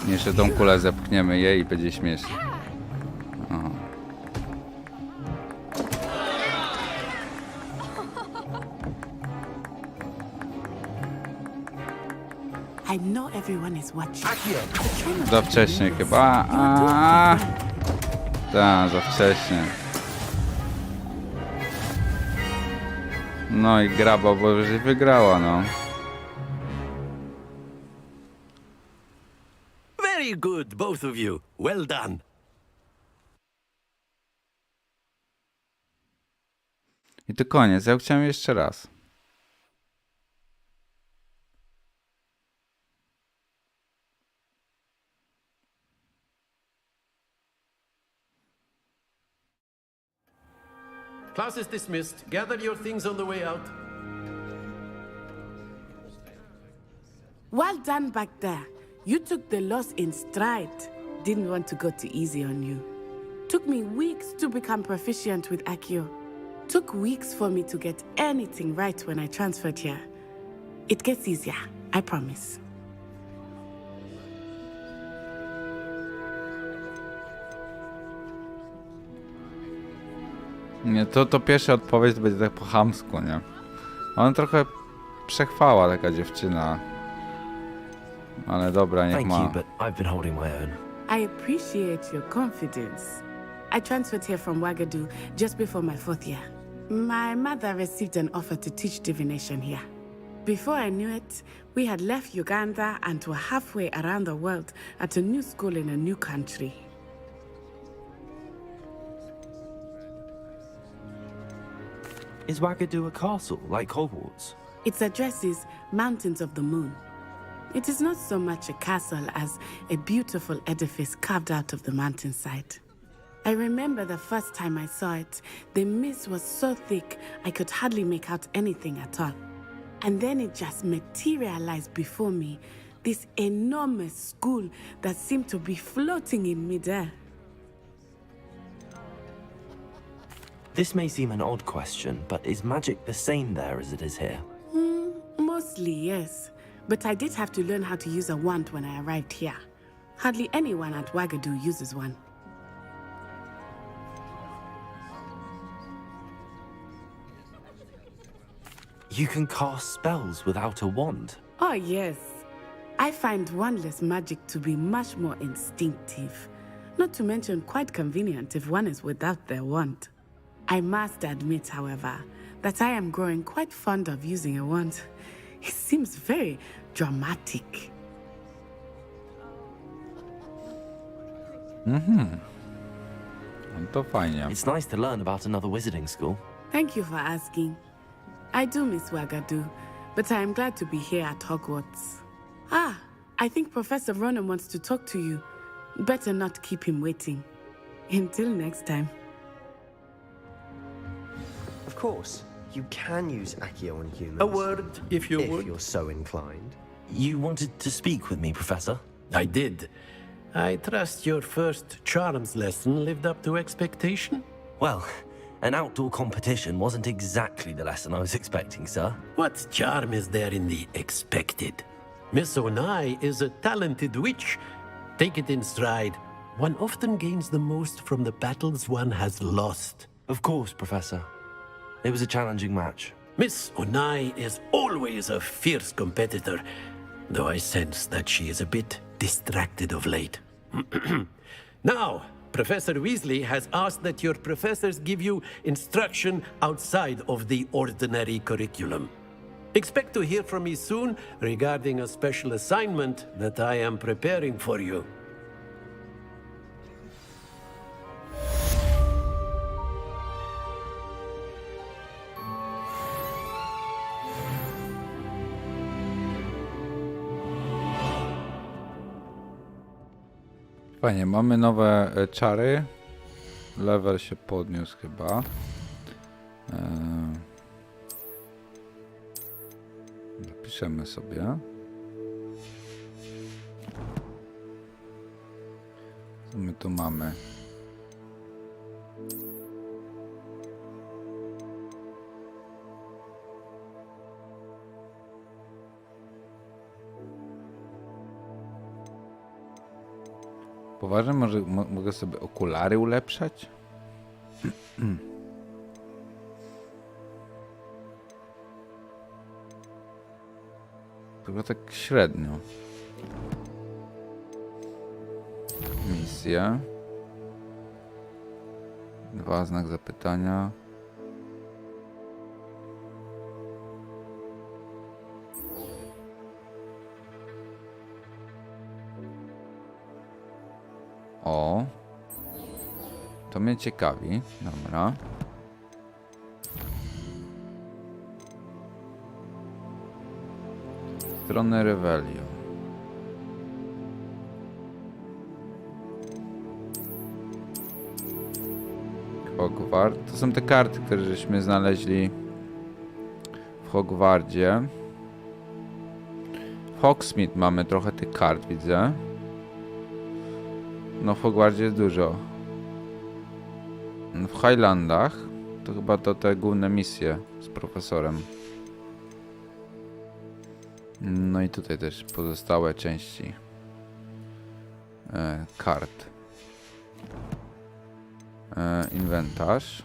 Jeszcze tą kulę zepchniemy jej i będzie śmiesznie. O. I know everyone is watching. Za wcześnie chyba. Tak, za wcześnie. No i graba, bo już wygrała, no. Very good, both of you. Well done. I to koniec. Ja chciałem jeszcze raz. Class is dismissed. Gather your things on the way out. Well done back there. You took the loss in stride. Didn't want to go too easy on you. Took me weeks to become proficient with Accio. Took weeks for me to get anything right when I transferred here. It gets easier, I promise. Nie, to pierwsza odpowiedź to będzie tak po chamsku, nie? Ona trochę przechwała, taka dziewczyna. Ale dobra, niech ma. Thank you, but I've been holding my own. I appreciate your confidence. I transferred here from Wagadu just before my 4th year. My mother received an offer to teach divination here. Before I knew it, we had left Uganda and were halfway around the world at a new school in a new country. Is Wagadu a castle, like Hogwarts? Its address is Mountains of the Moon. It is not so much a castle as a beautiful edifice carved out of the mountainside. I remember the first time I saw it, the mist was so thick I could hardly make out anything at all. And then it just materialized before me, this enormous school that seemed to be floating in midair. This may seem an odd question, but is magic the same there as it is here? Mostly, yes. But I did have to learn how to use a wand when I arrived here. Hardly anyone at Wagadu uses one. You can cast spells without a wand? Oh, yes. I find wandless magic to be much more instinctive. Not to mention quite convenient if one is without their wand. I must admit, however, that I am growing quite fond of using a wand. It seems very dramatic. To fajnie. It's nice to learn about another wizarding school. Thank you for asking. I do miss Wagadu, but I am glad to be here at Hogwarts. Ah, I think Professor Ronan wants to talk to you. Better not keep him waiting. Until next time. Of course, you can use Accio on humans. A word, if you would. If you're so inclined. You wanted to speak with me, Professor? I did. I trust your first charms lesson lived up to expectation? Well, an outdoor competition wasn't exactly the lesson I was expecting, sir. What charm is there in the expected? Miss Onai is a talented witch. Take it in stride. One often gains the most from the battles one has lost. Of course, Professor. It was a challenging match. Miss Onai is always a fierce competitor, though I sense that she is a bit distracted of late. Now, Professor Weasley has asked that your professors give you instruction outside of the ordinary curriculum. Expect to hear from me soon regarding a special assignment that I am preparing for you. Fajnie, mamy nowe czary. Level się podniósł chyba. Napiszemy sobie. Co my tu mamy? Poważnie, może mogę sobie okulary ulepszać? Tylko tak średnio. Misje. 2 znak zapytania. O, to mnie ciekawi. Dobra. Strony Revelio. Hogwart. To są te karty, które żeśmy znaleźli w Hogwardzie. W Hogsmeade mamy trochę tych kart, widzę. No w Hogwarcie jest dużo. W Highlandach to chyba to te główne misje z profesorem. No i tutaj też pozostałe części kart. Inwentarz.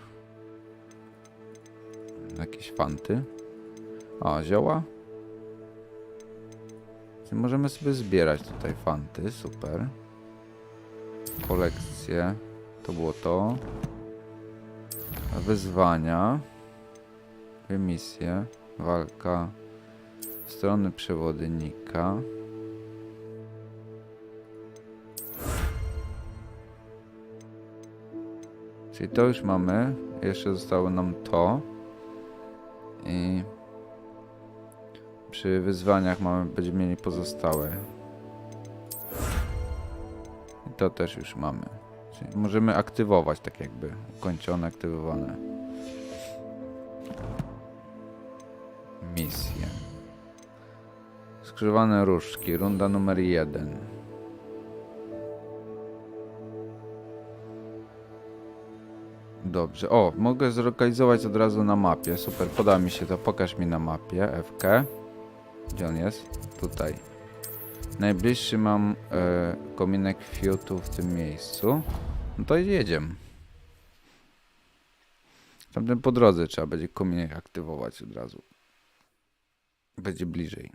Jakieś fanty. O, zioła. Możemy sobie zbierać tutaj fanty, super. Kolekcje. To było to. Wyzwania. Misje. Walka. Strony przewodnika. Czyli to już mamy. Jeszcze zostało nam to. I przy wyzwaniach będziemy mieli pozostałe. I to też już mamy. Czyli możemy aktywować, tak jakby ukończone, aktywowane. Misje. Skrzyżowane różdżki, runda numer 1. Dobrze, o, mogę zlokalizować od razu na mapie. Super, poda mi się to, pokaż mi na mapie, FK. Gdzie on jest? Tutaj. Najbliższy mam kominek fiutu w tym miejscu. No to jedziemy. Tamten po drodze trzeba będzie kominek aktywować od razu. Będzie bliżej.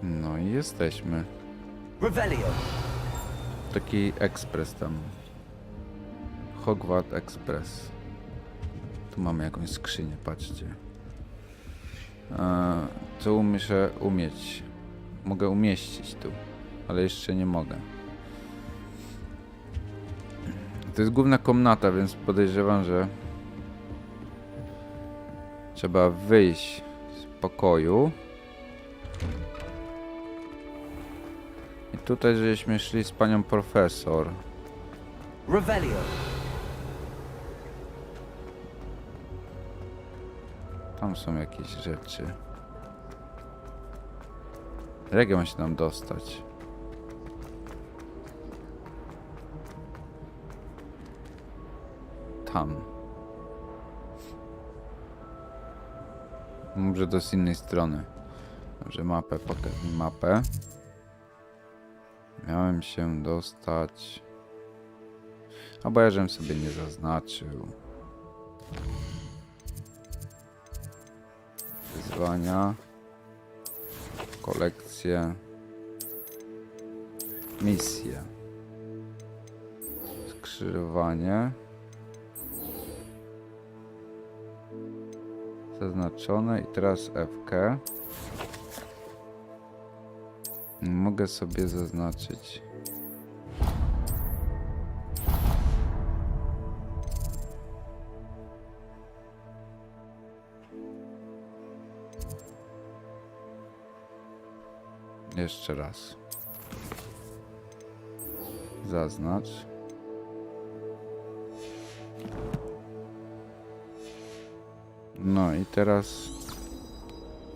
No i jesteśmy. Revelio. Taki ekspres tam. Hogwart Express. Tu mamy jakąś skrzynię, patrzcie. Co muszę umieć? Mogę umieścić tu, ale jeszcze nie mogę. To jest główna komnata, więc podejrzewam, że trzeba wyjść z pokoju. I tutaj żeśmy szli z panią profesor. Revelio. Tam są jakieś rzeczy. Jak ja mam się tam dostać? Tam. Może to z innej strony. Dobrze, mapę, pokaż mi mapę. Miałem się dostać... Albo ja żebym sobie nie zaznaczył. Wyzwania. Kolekcje. Misje. Skrzyżowanie. Zaznaczone i teraz FK. Mogę sobie zaznaczyć. Jeszcze raz. Zaznacz. No i teraz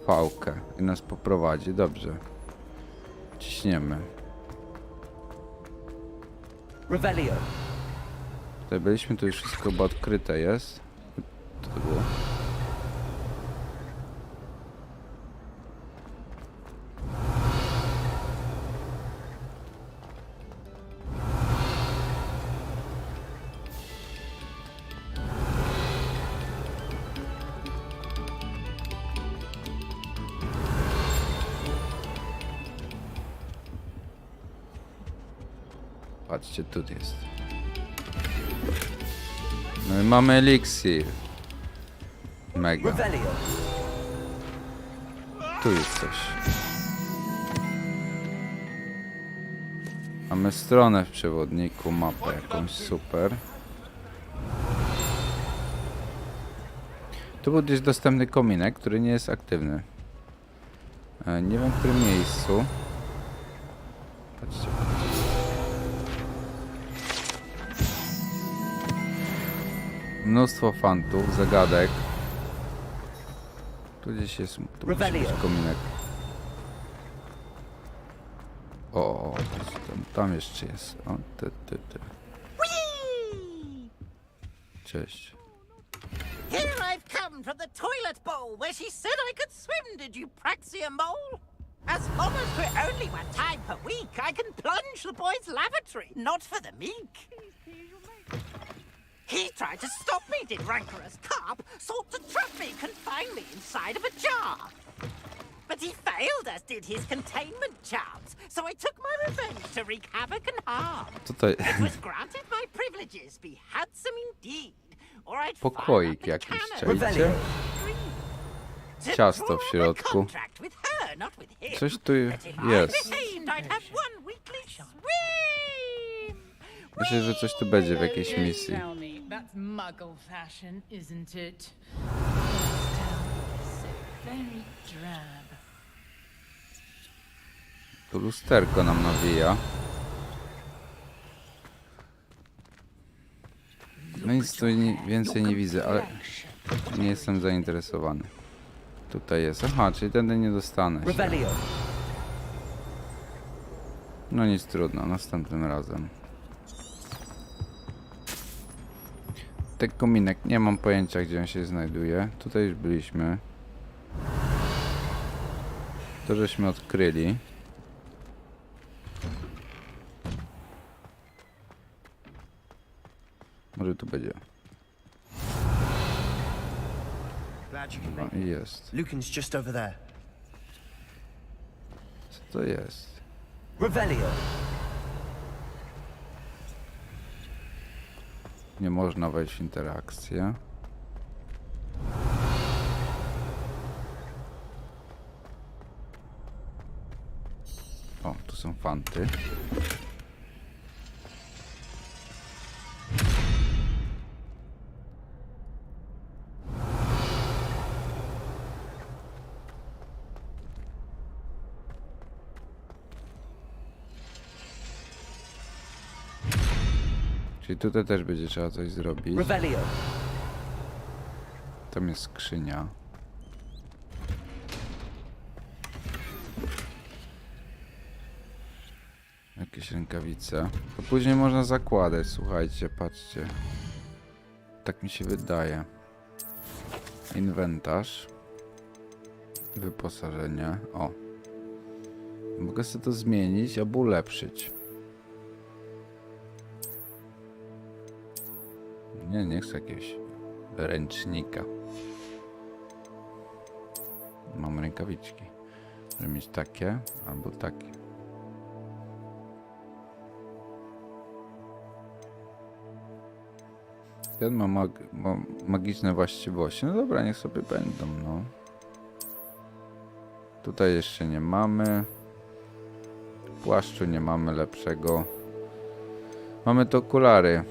V-kę i nas poprowadzi. Dobrze. Ciśniemy. Revelio. Tutaj byliśmy, to już wszystko chyba odkryte jest. To było. Patrzcie, tu jest. No i mamy eliksir. Mega. Revelio. Tu jest coś. Mamy stronę w przewodniku, mapę jakąś, super. Tu był gdzieś dostępny kominek, który nie jest aktywny. Nie wiem w którym miejscu. Patrzcie. Mnóstwo fantów, zagadek. Tu gdzieś jest, tu musi być kominek. O, tam jeszcze jest. O, ty. Cześć. Here I've come from the toilet bowl where she said I could swim, did you praxia mole? As long as for only one time per week, I can plunge the boy's lavatory, not for the meek. He tried to stop me, did rancorous carp, sought to trap me, confine me inside of a jar. But he failed, as did his containment charms, so I took my revenge to wreak havoc and harm. It was granted my privileges be handsome indeed, or I'd Pokoik jakiś, czajcie? Ciasto w środku. Coś tu jest. Myślę, że coś tu będzie w jakiejś misji. Tell me, that's muggle fashion, isn't it? Very drab. Tu lusterko nam nawija. No nic tu więcej nie widzę, ale nie jestem zainteresowany. Tutaj jest. Aha, czyli tędy nie dostanę się. No nic, trudno, następnym razem. Ten kominek, nie mam pojęcia, gdzie on się znajduje. Tutaj już byliśmy. To żeśmy odkryli. Może tu będzie. No i jest. Lucan's just over there. Co to jest? Revelio. Nie można wejść w interakcję. O, tu są fanty. Czyli tutaj też będzie trzeba coś zrobić. Revelio. Tam jest skrzynia. Jakieś rękawice. To później można zakładać, słuchajcie, patrzcie. Tak mi się wydaje. Inwentarz. Wyposażenie. O. Mogę sobie to zmienić albo ulepszyć. Nie chcę jakiegoś ręcznika. Mam rękawiczki. Może mieć takie albo takie. Ten ma magiczne właściwości. No dobra, niech sobie będą, no. Tutaj jeszcze nie mamy. Płaszczu nie mamy lepszego. Mamy te okulary.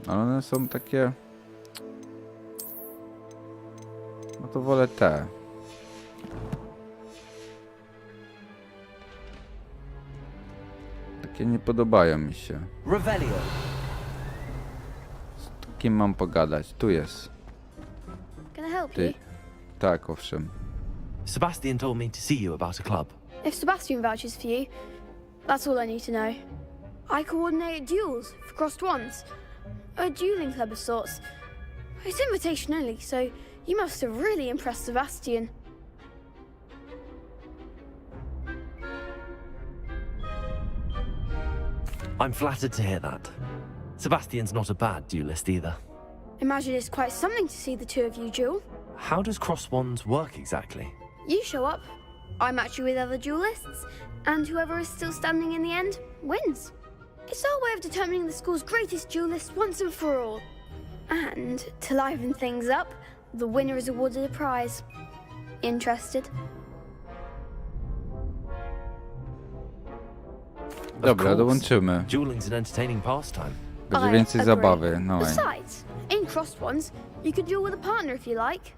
Ale one są takie... No to wolę te. Takie nie podobają mi się. Revelio. Z kim mam pogadać? Tu jest. Can I help Ty. you? Tak, owszem. Sebastian told me to see you about a club. If Sebastian vouches for you, that's all I need to know. I coordinate duels for crossed ones. A dueling club of sorts. It's invitation only, so you must have really impressed Sebastian. I'm flattered to hear that. Sebastian's not a bad duelist either. Imagine it's quite something to see the two of you duel. How does cross wands work exactly? You show up, I match you with other duelists, and whoever is still standing in the end wins. It's our way of determining the school's greatest duelist once and for all. And to liven things up, the winner is awarded a prize. Interested? Dobra, dołączymy. Dueling's an entertaining pastime. Będzie I więcej agree. zabawy. No. Besides, in crossed ones, you can duel with a partner if you like.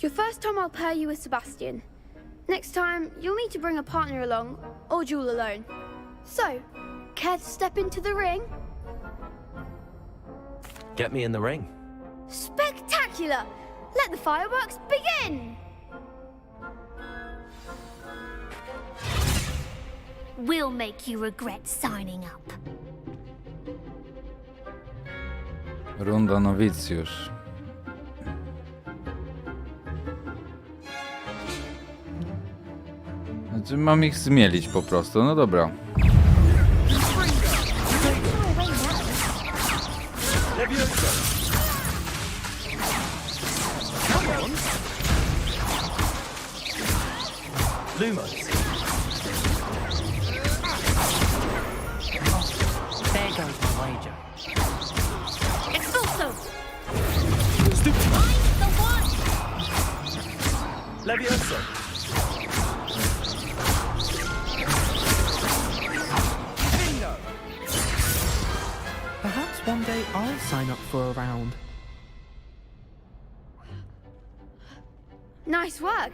Your first time I'll pair you with Sebastian. Next time, you'll need to bring a partner along, or duel alone. So, care to step into the ring? Get me in the ring. Spectacular! Let the fireworks begin! We'll make you regret signing up. Runda nowicjusz. Znaczy mam ich zmielić po prostu, no dobra. Lumos. There goes my wager. Expulso! Stupid. Find the one! Levioso. Bingo. one day I'll sign up for a round. Nice work.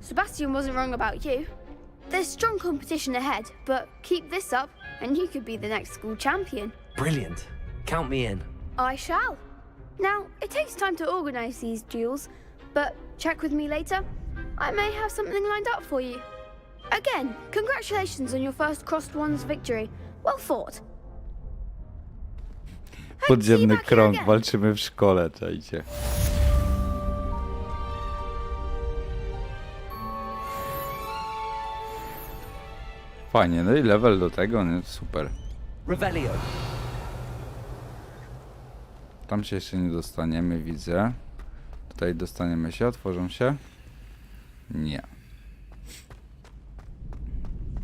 Sebastian wasn't wrong about you. There's strong competition ahead, but keep this up and you could be the next school champion. Brilliant. Count me in. I shall. Now, it takes time to organise these duels, but check with me later. I may have something lined up for you. Again, congratulations on your first Crossed Ones victory. Well fought. Podziemny krąg, walczymy w szkole, czajcie. Fajnie, no i level do tego, nie? Super. Revelio. Tam się jeszcze nie dostaniemy, widzę. Tutaj dostaniemy się, otworzą się? Nie.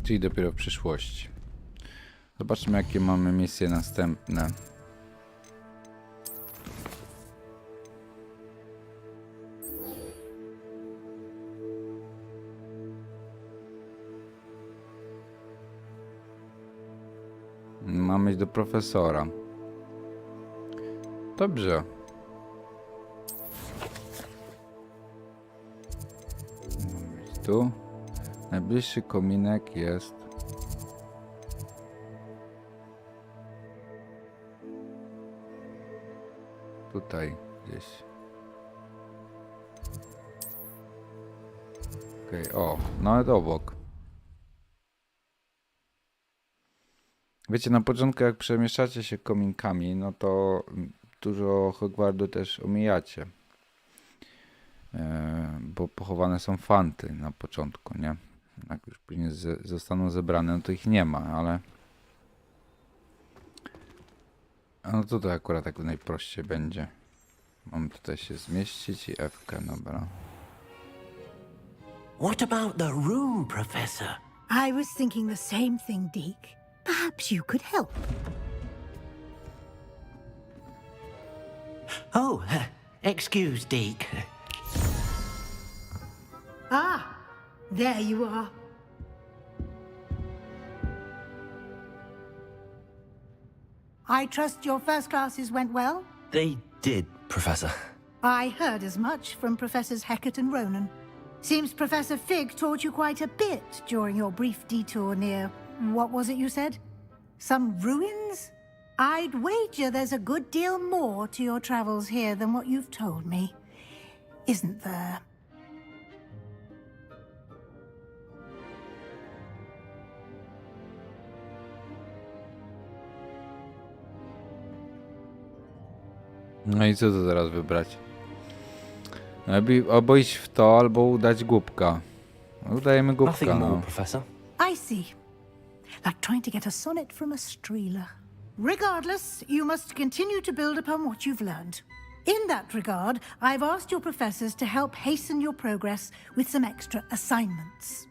Czyli dopiero w przyszłości. Zobaczmy, jakie mamy misje następne. Mamy iść do profesora. Dobrze. Tu. Najbliższy kominek jest... tutaj gdzieś. Okej, o, nawet obok. Wiecie, na początku jak przemieszczacie się kominkami, no to dużo Hogwartu też omijacie. Bo pochowane są fanty na początku, nie? Jak już później zostaną zebrane, no to ich nie ma, ale... No tutaj akurat tak najprościej będzie. Mam tutaj się zmieścić i F-kę, dobra. What about the room, Professor? I was thinking the same thing, Deke. Perhaps you could help. Oh, excuse, Deke. Ah, there you are. I trust your first classes went well? They did, Professor. I heard as much from Professors Hecat and Ronan. Seems Professor Fig taught you quite a bit during your brief detour near... what was it you said? Some ruins? I'd wager there's a good deal more to your travels here than what you've told me. Isn't there? No i co to teraz wybrać? Albo iść w to, albo udać głupka. Udajemy głupka, Nothing more, no. Professor. I see. Like trying to get a sonnet from a streeler. Regardless, you must continue to build upon what you've learned. In that regard, I've asked your professors to help hasten your progress with some extra assignments.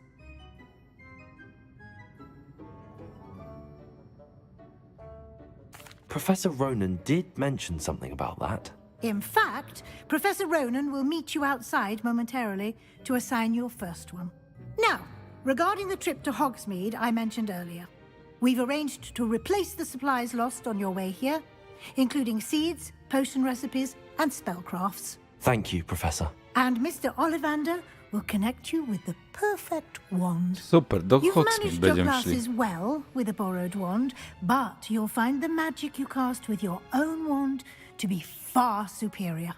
Professor Ronan did mention something about that. In fact, Professor Ronan will meet you outside momentarily to assign your first one. Now, regarding the trip to Hogsmeade I mentioned earlier, we've arranged to replace the supplies lost on your way here, including seeds, potion recipes, and spellcrafts. Thank you, Professor. And Mr. Ollivander will connect you with the perfect wand. Super, do You've Hogsmeade managed your będziemy szli. classes well with a borrowed wand, but you'll find the magic you cast with your own wand to be far superior.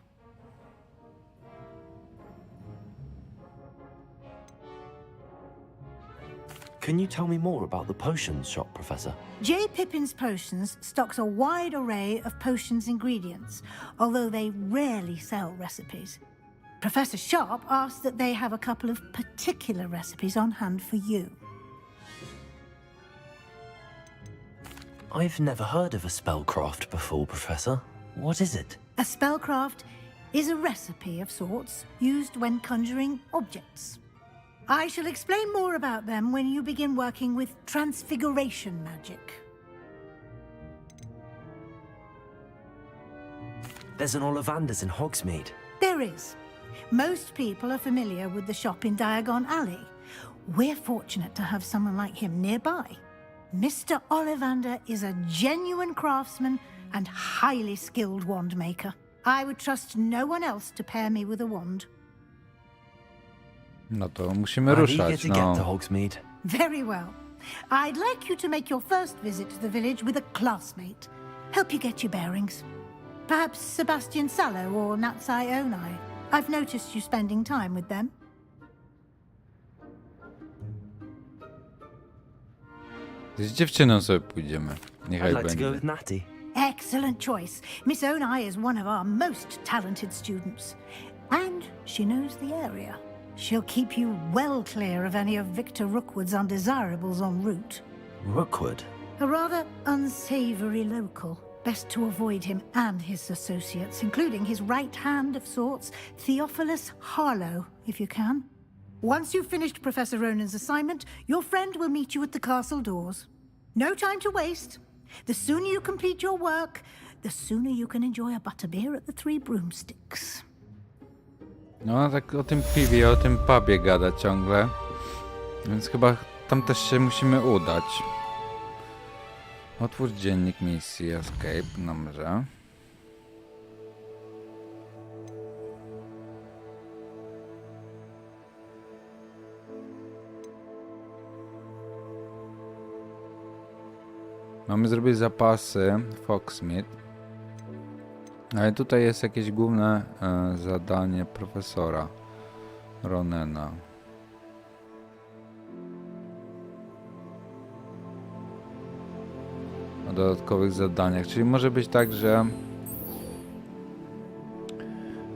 Can you tell me more about the potions shop, Professor? J. Pippin's Potions stocks a wide array of potions ingredients, although they rarely sell recipes. Professor Sharp asked that they have a couple of particular recipes on hand for you. I've never heard of a spellcraft before, Professor. What is it? A spellcraft is a recipe of sorts used when conjuring objects. I shall explain more about them when you begin working with transfiguration magic. There's an Ollivander's in Hogsmeade. There is. Most people are familiar with the shop in Diagon Alley. We're fortunate to have someone like him nearby. Mr. Ollivander is a genuine craftsman and highly skilled wand maker. I would trust no one else to pair me with a wand. No to musimy I'm eager ruszać, to get to no. Hogsmeade. Very well. I'd like you to make your first visit to the village with a classmate. Help you get your bearings. Perhaps Sebastian Sallow or Natsai Onai. I've noticed you spending time with them. Z dziewczyną sobie pójdziemy. Niechaj I'd like to go będzie. with Natty. Excellent choice. Miss Onai is one of our most talented students. And she knows the area. She'll keep you well clear of any of Victor Rookwood's undesirables en route. Rookwood? A rather unsavory local. Best to avoid him and his associates, including his right hand of sorts, Theophilus Harlow, if you can. Once you've finished Professor Ronan's assignment, your friend will meet you at the castle doors. No time to waste. The sooner you complete your work, the sooner you can enjoy a butterbeer at the Three Broomsticks. No tak o tym piwie, o tym pubie gada ciągle. Więc chyba tam też się musimy udać. Otwórz dziennik misji Escape, dobrze. Mamy zrobić zapasy w Hogsmeade. Ale tutaj jest jakieś główne zadanie profesora Ronena. O dodatkowych zadaniach, czyli może być tak, że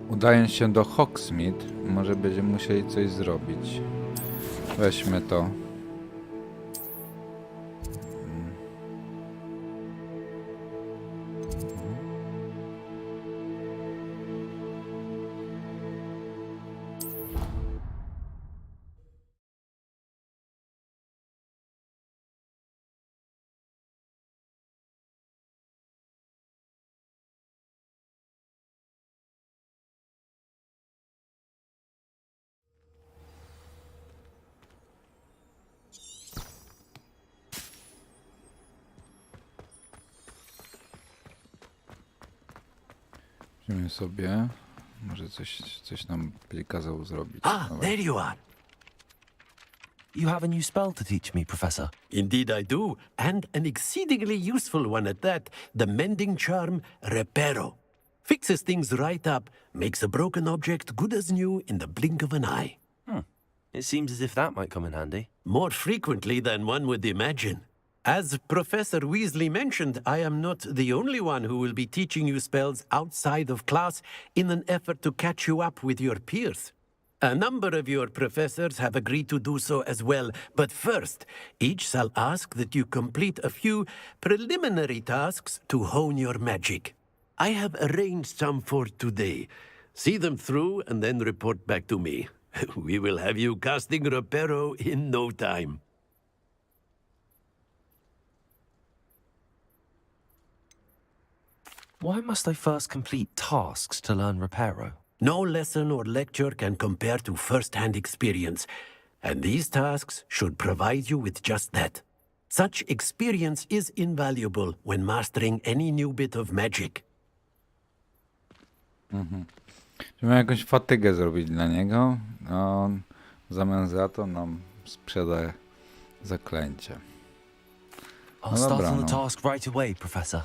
udając się do Hogsmeade, może będziemy musieli coś zrobić. Weźmy to. Weźmy sobie. Może coś nam kazał zrobić. There you are. You have a new spell to teach me, Professor. Indeed I do, and an exceedingly useful one at that. The mending charm, Reparo. Fixes things right up, makes a broken object good as new in the blink of an eye. It seems as if that might come in handy. More frequently than one would imagine. As Professor Weasley mentioned, I am not the only one who will be teaching you spells outside of class in an effort to catch you up with your peers. A number of your professors have agreed to do so as well, but first, each shall ask that you complete a few preliminary tasks to hone your magic. I have arranged some for today. See them through and then report back to me. We will have you casting Reparo in no time. Why must I first complete tasks to learn Reparo? No lesson or lecture can compare to first-hand experience, and these tasks should provide you with just that. Such experience is invaluable when mastering any new bit of magic. Musimy jakąś fatygę zrobić dla niego, a on w zamian za to nam sprzeda zaklęcie. I'll start on the task right away, Professor.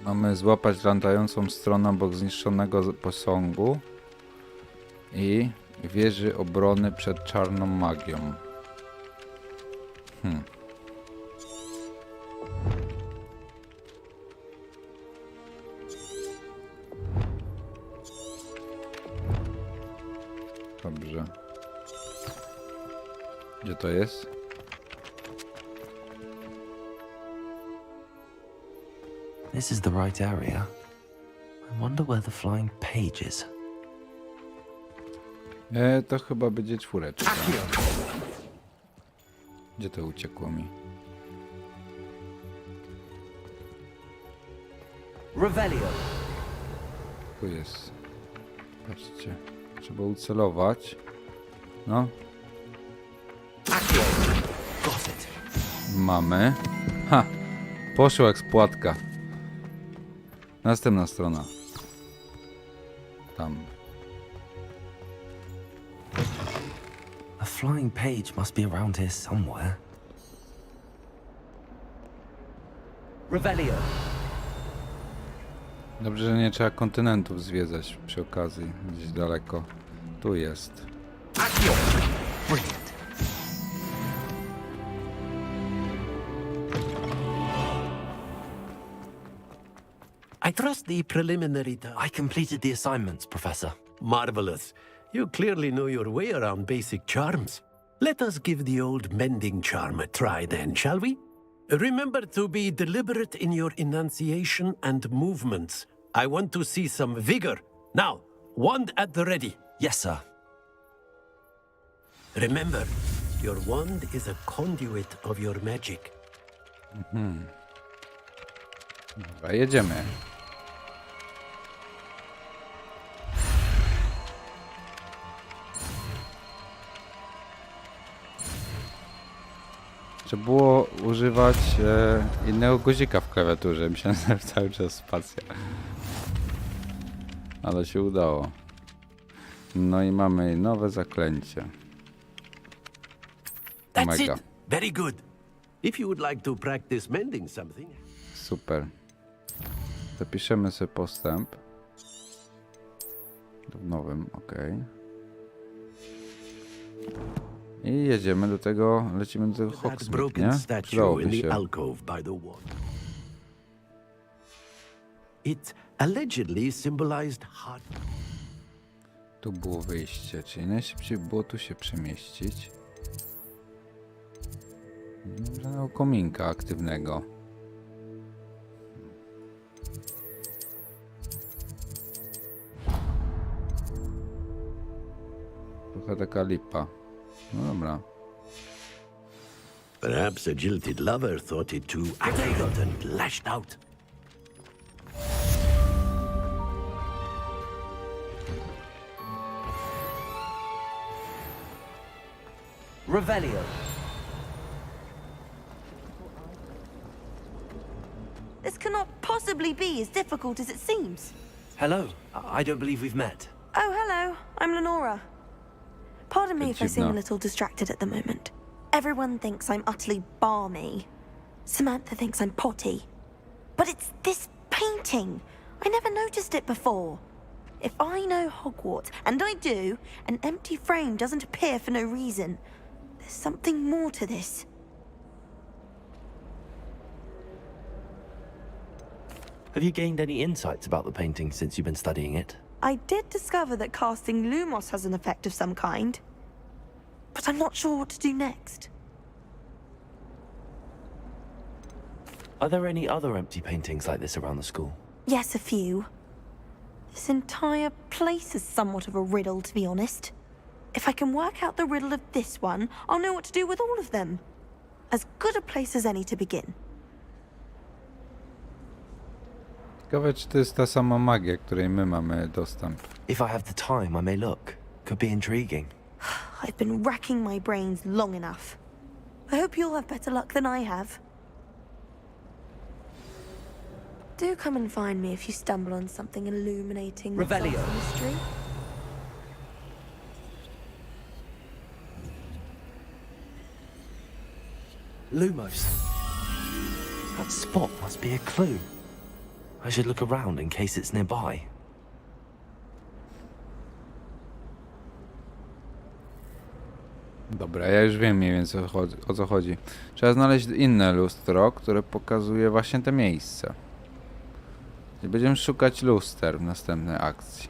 Mamy złapać latającą stronę obok zniszczonego posągu i wieży obrony przed czarną magią. Dobrze. Gdzie to jest? This is the right area. I wonder where the flying page is. To chyba będzie czwóreczka. Gdzie to uciekło mi? Revelio. Tu jest. Patrzcie. Trzeba ucelować. No. Mamy. Ha! Poszła jak spłatka. Następna strona. Tam. A flying page must be around here somewhere. Revelio. Dobrze, że nie trzeba kontynentów zwiedzać przy okazji. Gdzieś daleko. Tu jest. Brilliant. I trust the preliminary I completed the assignments, Professor. Marvelous. You clearly know your way around basic charms. Let us give the old mending charm a try then, shall we? Remember to be deliberate in your enunciation and movements. I want to see some vigor. Now, wand at the ready. Yes, sir. Remember, your wand is a conduit of your magic. Dobra, jedziemy. Trzeba było używać innego guzika w klawiaturze. Myślałem, że cały czas spacja. Ale się udało. No i mamy nowe zaklęcie. That's Mega. it. Very good. If you would like to practice mending something. Super. Zapiszemy sobie postęp. W nowym, ok. I jedziemy do tego, lecimy do tego Hogsmeade, nie? Przydałoby się. It allegedly symbolized hard. Tu było wyjście, czyli najszybciej było tu się przemieścić. Żadnego kominka aktywnego. Trochę taka lipa. No dobra. Perhaps a jilted lover thought it too accurate and lashed out. Revelio. This cannot possibly be as difficult as it seems. Hello. I don't believe we've met. Oh, hello. I'm Lenora. Pardon me if I seem a little distracted at the moment. Everyone thinks I'm utterly balmy. Samantha thinks I'm potty. But it's this painting. I never noticed it before. If I know Hogwarts, and I do, an empty frame doesn't appear for no reason. There's something more to this. Have you gained any insights about the painting since you've been studying it? I did discover that casting Lumos has an effect of some kind. But I'm not sure what to do next. Are there any other empty paintings like this around the school? Yes, a few. This entire place is somewhat of a riddle, to be honest. If I can work out the riddle of this one, I'll know what to do with all of them. As good a place as any to begin. Ciekawe, czy to jest ta sama magia, której my mamy dostęp. If I have the time, I may look. Could be intriguing. I've been racking my brains long enough. I hope you'll have better luck than I have. Do come and find me if you stumble on something illuminating the Revelio. mystery. Lumos. That spot must be a clue. I should look around in case it's nearby. Dobra, ja już wiem mniej więcej o co chodzi. Trzeba znaleźć inne lustro, które pokazuje właśnie te miejsce. I będziemy szukać luster w następnej akcji.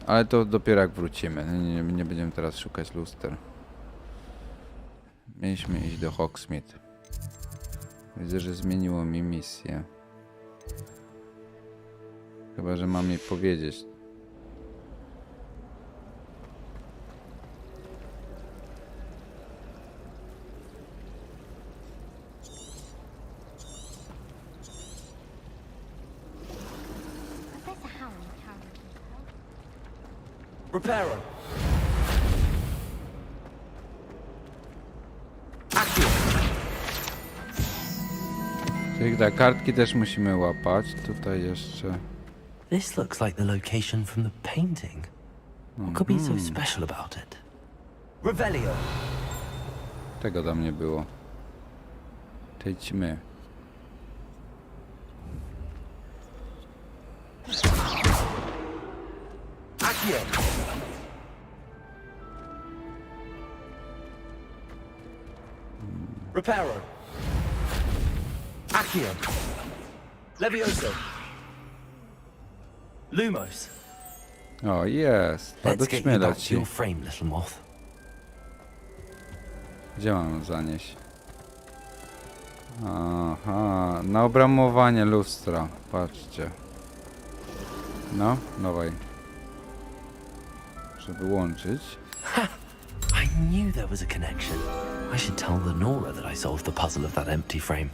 Ale to dopiero jak wrócimy. Nie będziemy teraz szukać luster. Mieliśmy iść do Hogsmeade. Widzę, że zmieniło mi misję. Chyba, że mam jej powiedzieć. Reparo. Czyli tak, kartki też musimy łapać. Tutaj jeszcze... This looks like the location from the painting. What could be so special about it? Revelio. Tego tam nie było. Tej ćmy. Accio. Reparo. Accio. Levioso. Lumos. O, jest. Let's Do get ćmy you back to leci. your frame, little moth. Gdzie mam zanieść? Aha, na obramowanie lustra. Patrzcie. No, dawaj. Żeby łączyć. I knew there was a connection. I should tell Lenora that I solved the puzzle of that empty frame.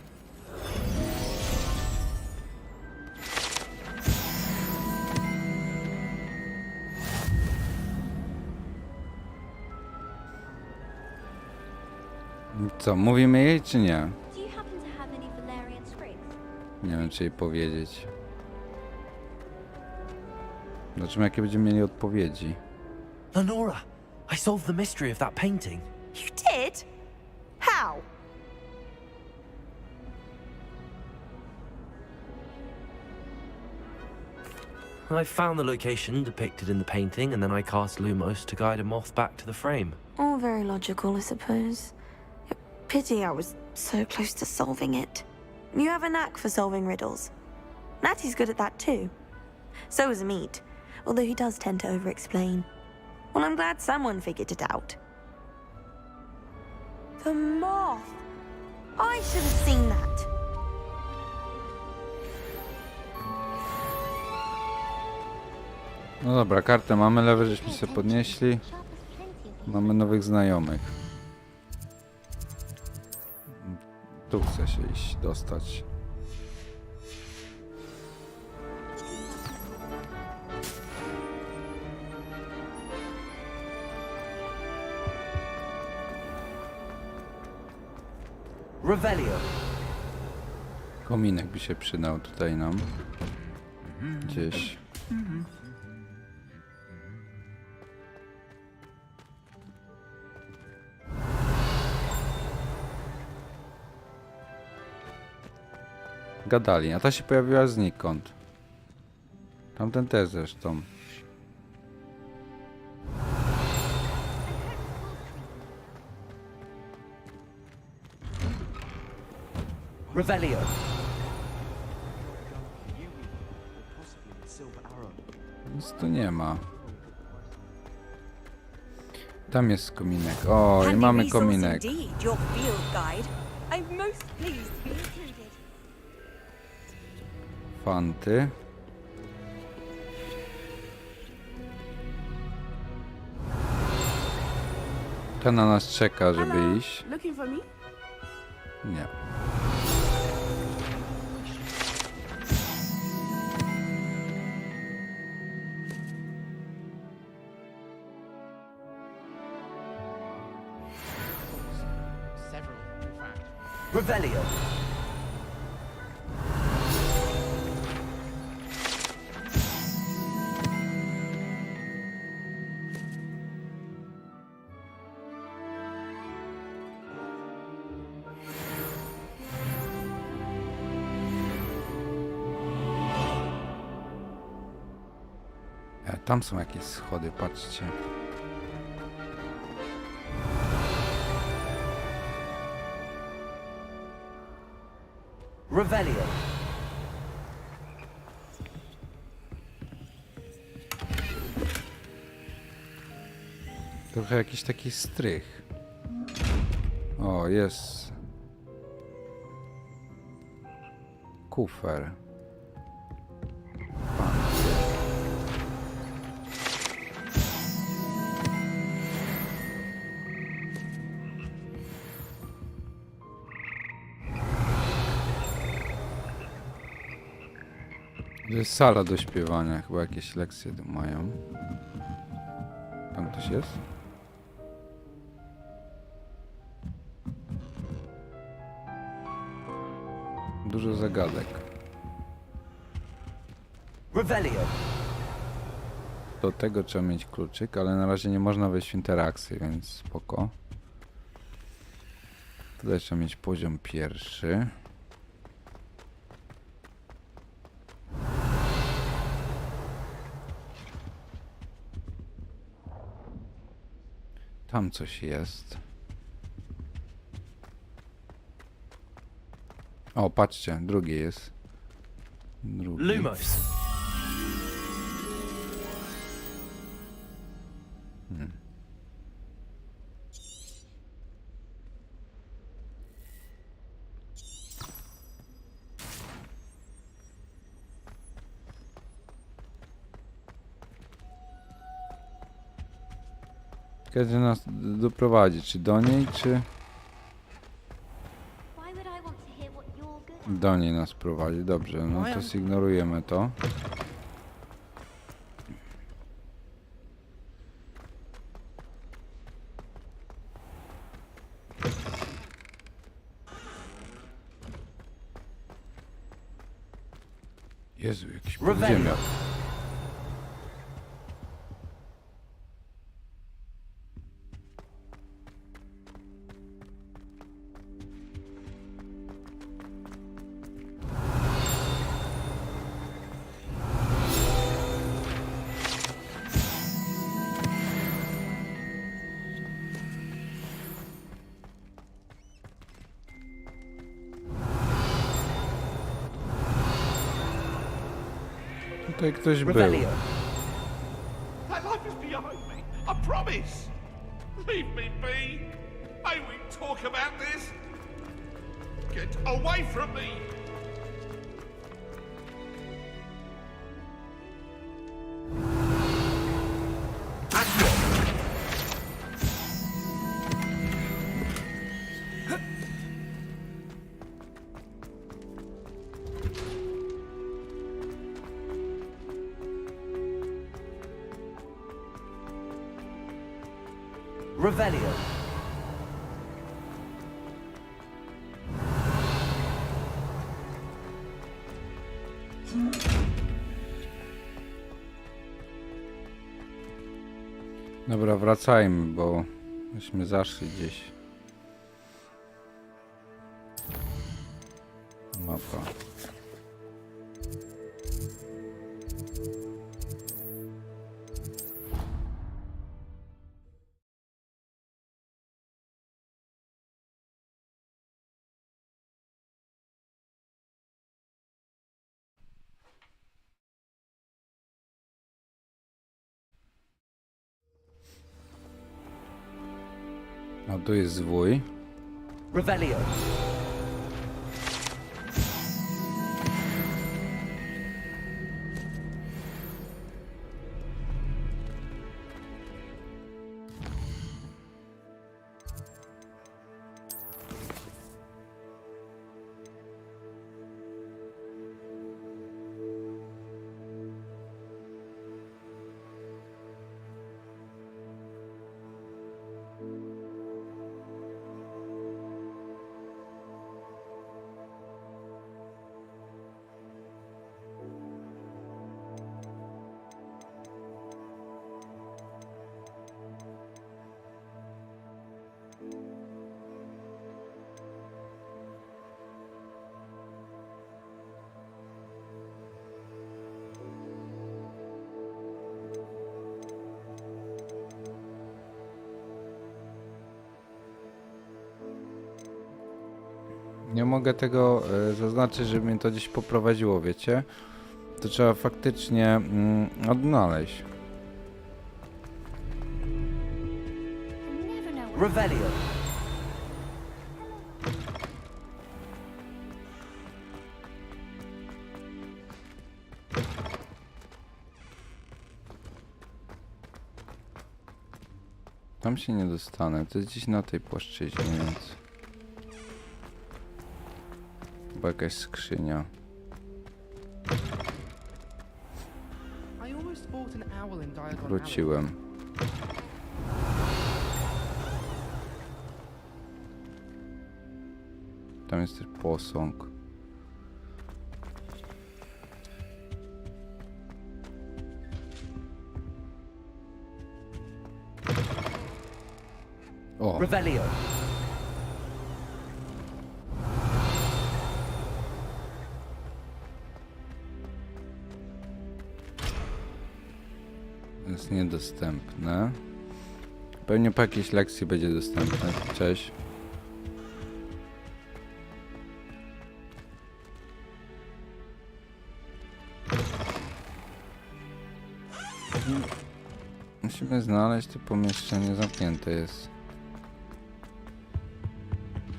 Co, mówimy jej czy nie? Do you happen to have any Valerian sprigs? Nie wiem, czy jej powiedzieć. Zobaczymy, jakie będziemy mieli odpowiedzi. Lenora, I solved the mystery of that painting. You did? How? I found the location depicted in the painting, and then I cast Lumos to guide a moth back to the frame. All very logical, I suppose. Pity I was so close to solving it. You have a knack for solving riddles. Natty's good at that too. So is Amit, although he does tend to over-explain. Well, I'm glad someone figured it out. The moth! I should have seen that. No dobra, kartę mamy, lewe żeśmy sobie podnieśli. Mamy nowych znajomych. Tu chcę się iść, dostać. Revelio. Kominek by się przydał tutaj nam. Gdzieś. Gadali, a ta się pojawiła znikąd. Tamten też zresztą. Revelio. Nic tu nie ma. Tam jest kominek. O, i mamy kominek. Your field guide. I'm most pleased to be included. Fanty. Ta na nas czeka, żeby iść. Looking for me? Nie. Revelio. Tam są jakieś schody, patrzcie. Revelio. Trochę jakiś taki strych. O, jest. Kufer. To jest sala do śpiewania, chyba jakieś lekcje tu mają. Tam ktoś jest? Dużo zagadek. Revelio. Do tego trzeba mieć kluczyk, ale na razie nie można wejść w interakcję, więc spoko. Tutaj trzeba mieć poziom pierwszy. Tam coś jest. O, patrzcie, drugie jest. Drugi. Lumos. Kiedy nas doprowadzi? Czy do niej, czy... Do niej nas prowadzi. Dobrze, no to zignorujemy to. Jezu, jakiś podziemia. Tutaj ktoś był. Revelio. That life is behind me. I promise. Leave me be. May we talk about this? Get away from me. Revelio. Dobra, wracajmy, bo myśmy zaszli gdzieś. Mapa. A tu jest zwój. Revelio. Nie mogę tego zaznaczyć, żeby mnie to gdzieś poprowadziło, wiecie? To trzeba faktycznie odnaleźć. Revelio. Tam się nie dostanę, to jest gdzieś na tej płaszczyźnie, więc... Chyba jakaś skrzynia. I almost bought an owl in Diagon Alley. Wróciłem. tam jest też posąg. O. Revelio. Jest niedostępne. Pewnie po jakiejś lekcji będzie dostępne. Cześć. Musimy znaleźć to pomieszczenie, zamknięte jest.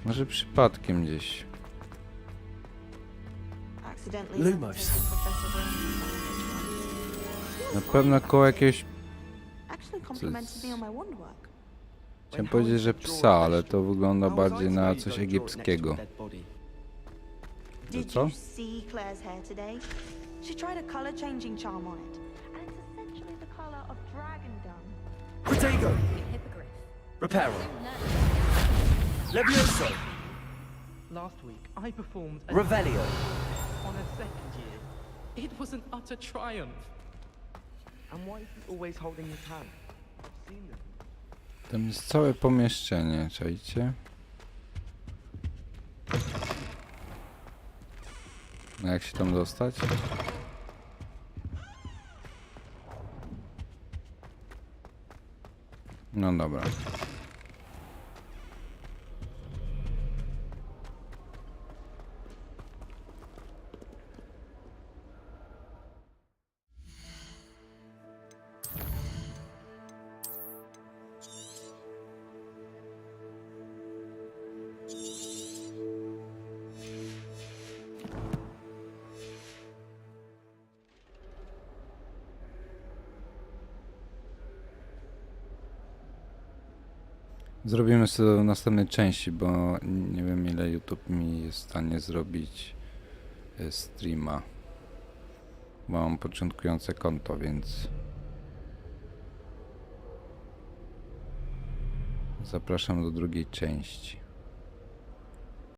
Może przypadkiem gdzieś. Lumos. Na pewno koło jakiegoś... Chciałem powiedzieć, że psa, ale to wygląda bardziej na coś egipskiego. Did co? you see Claire's hair today? She tried a color changing charm on it, and it's essentially the color of dragon dung. Protego. Reparo. Levioso. Last week, I performed a Revelio. on a second year. It was an utter triumph. And why is he always holding his hand? I've seen them. Tam jest całe pomieszczenie, czajcie? No jak się tam dostać? No dobra. Zrobimy sobie w następnej części, bo nie wiem ile YouTube mi jest w stanie zrobić streama. Bo mam początkujące konto, więc zapraszam do drugiej części.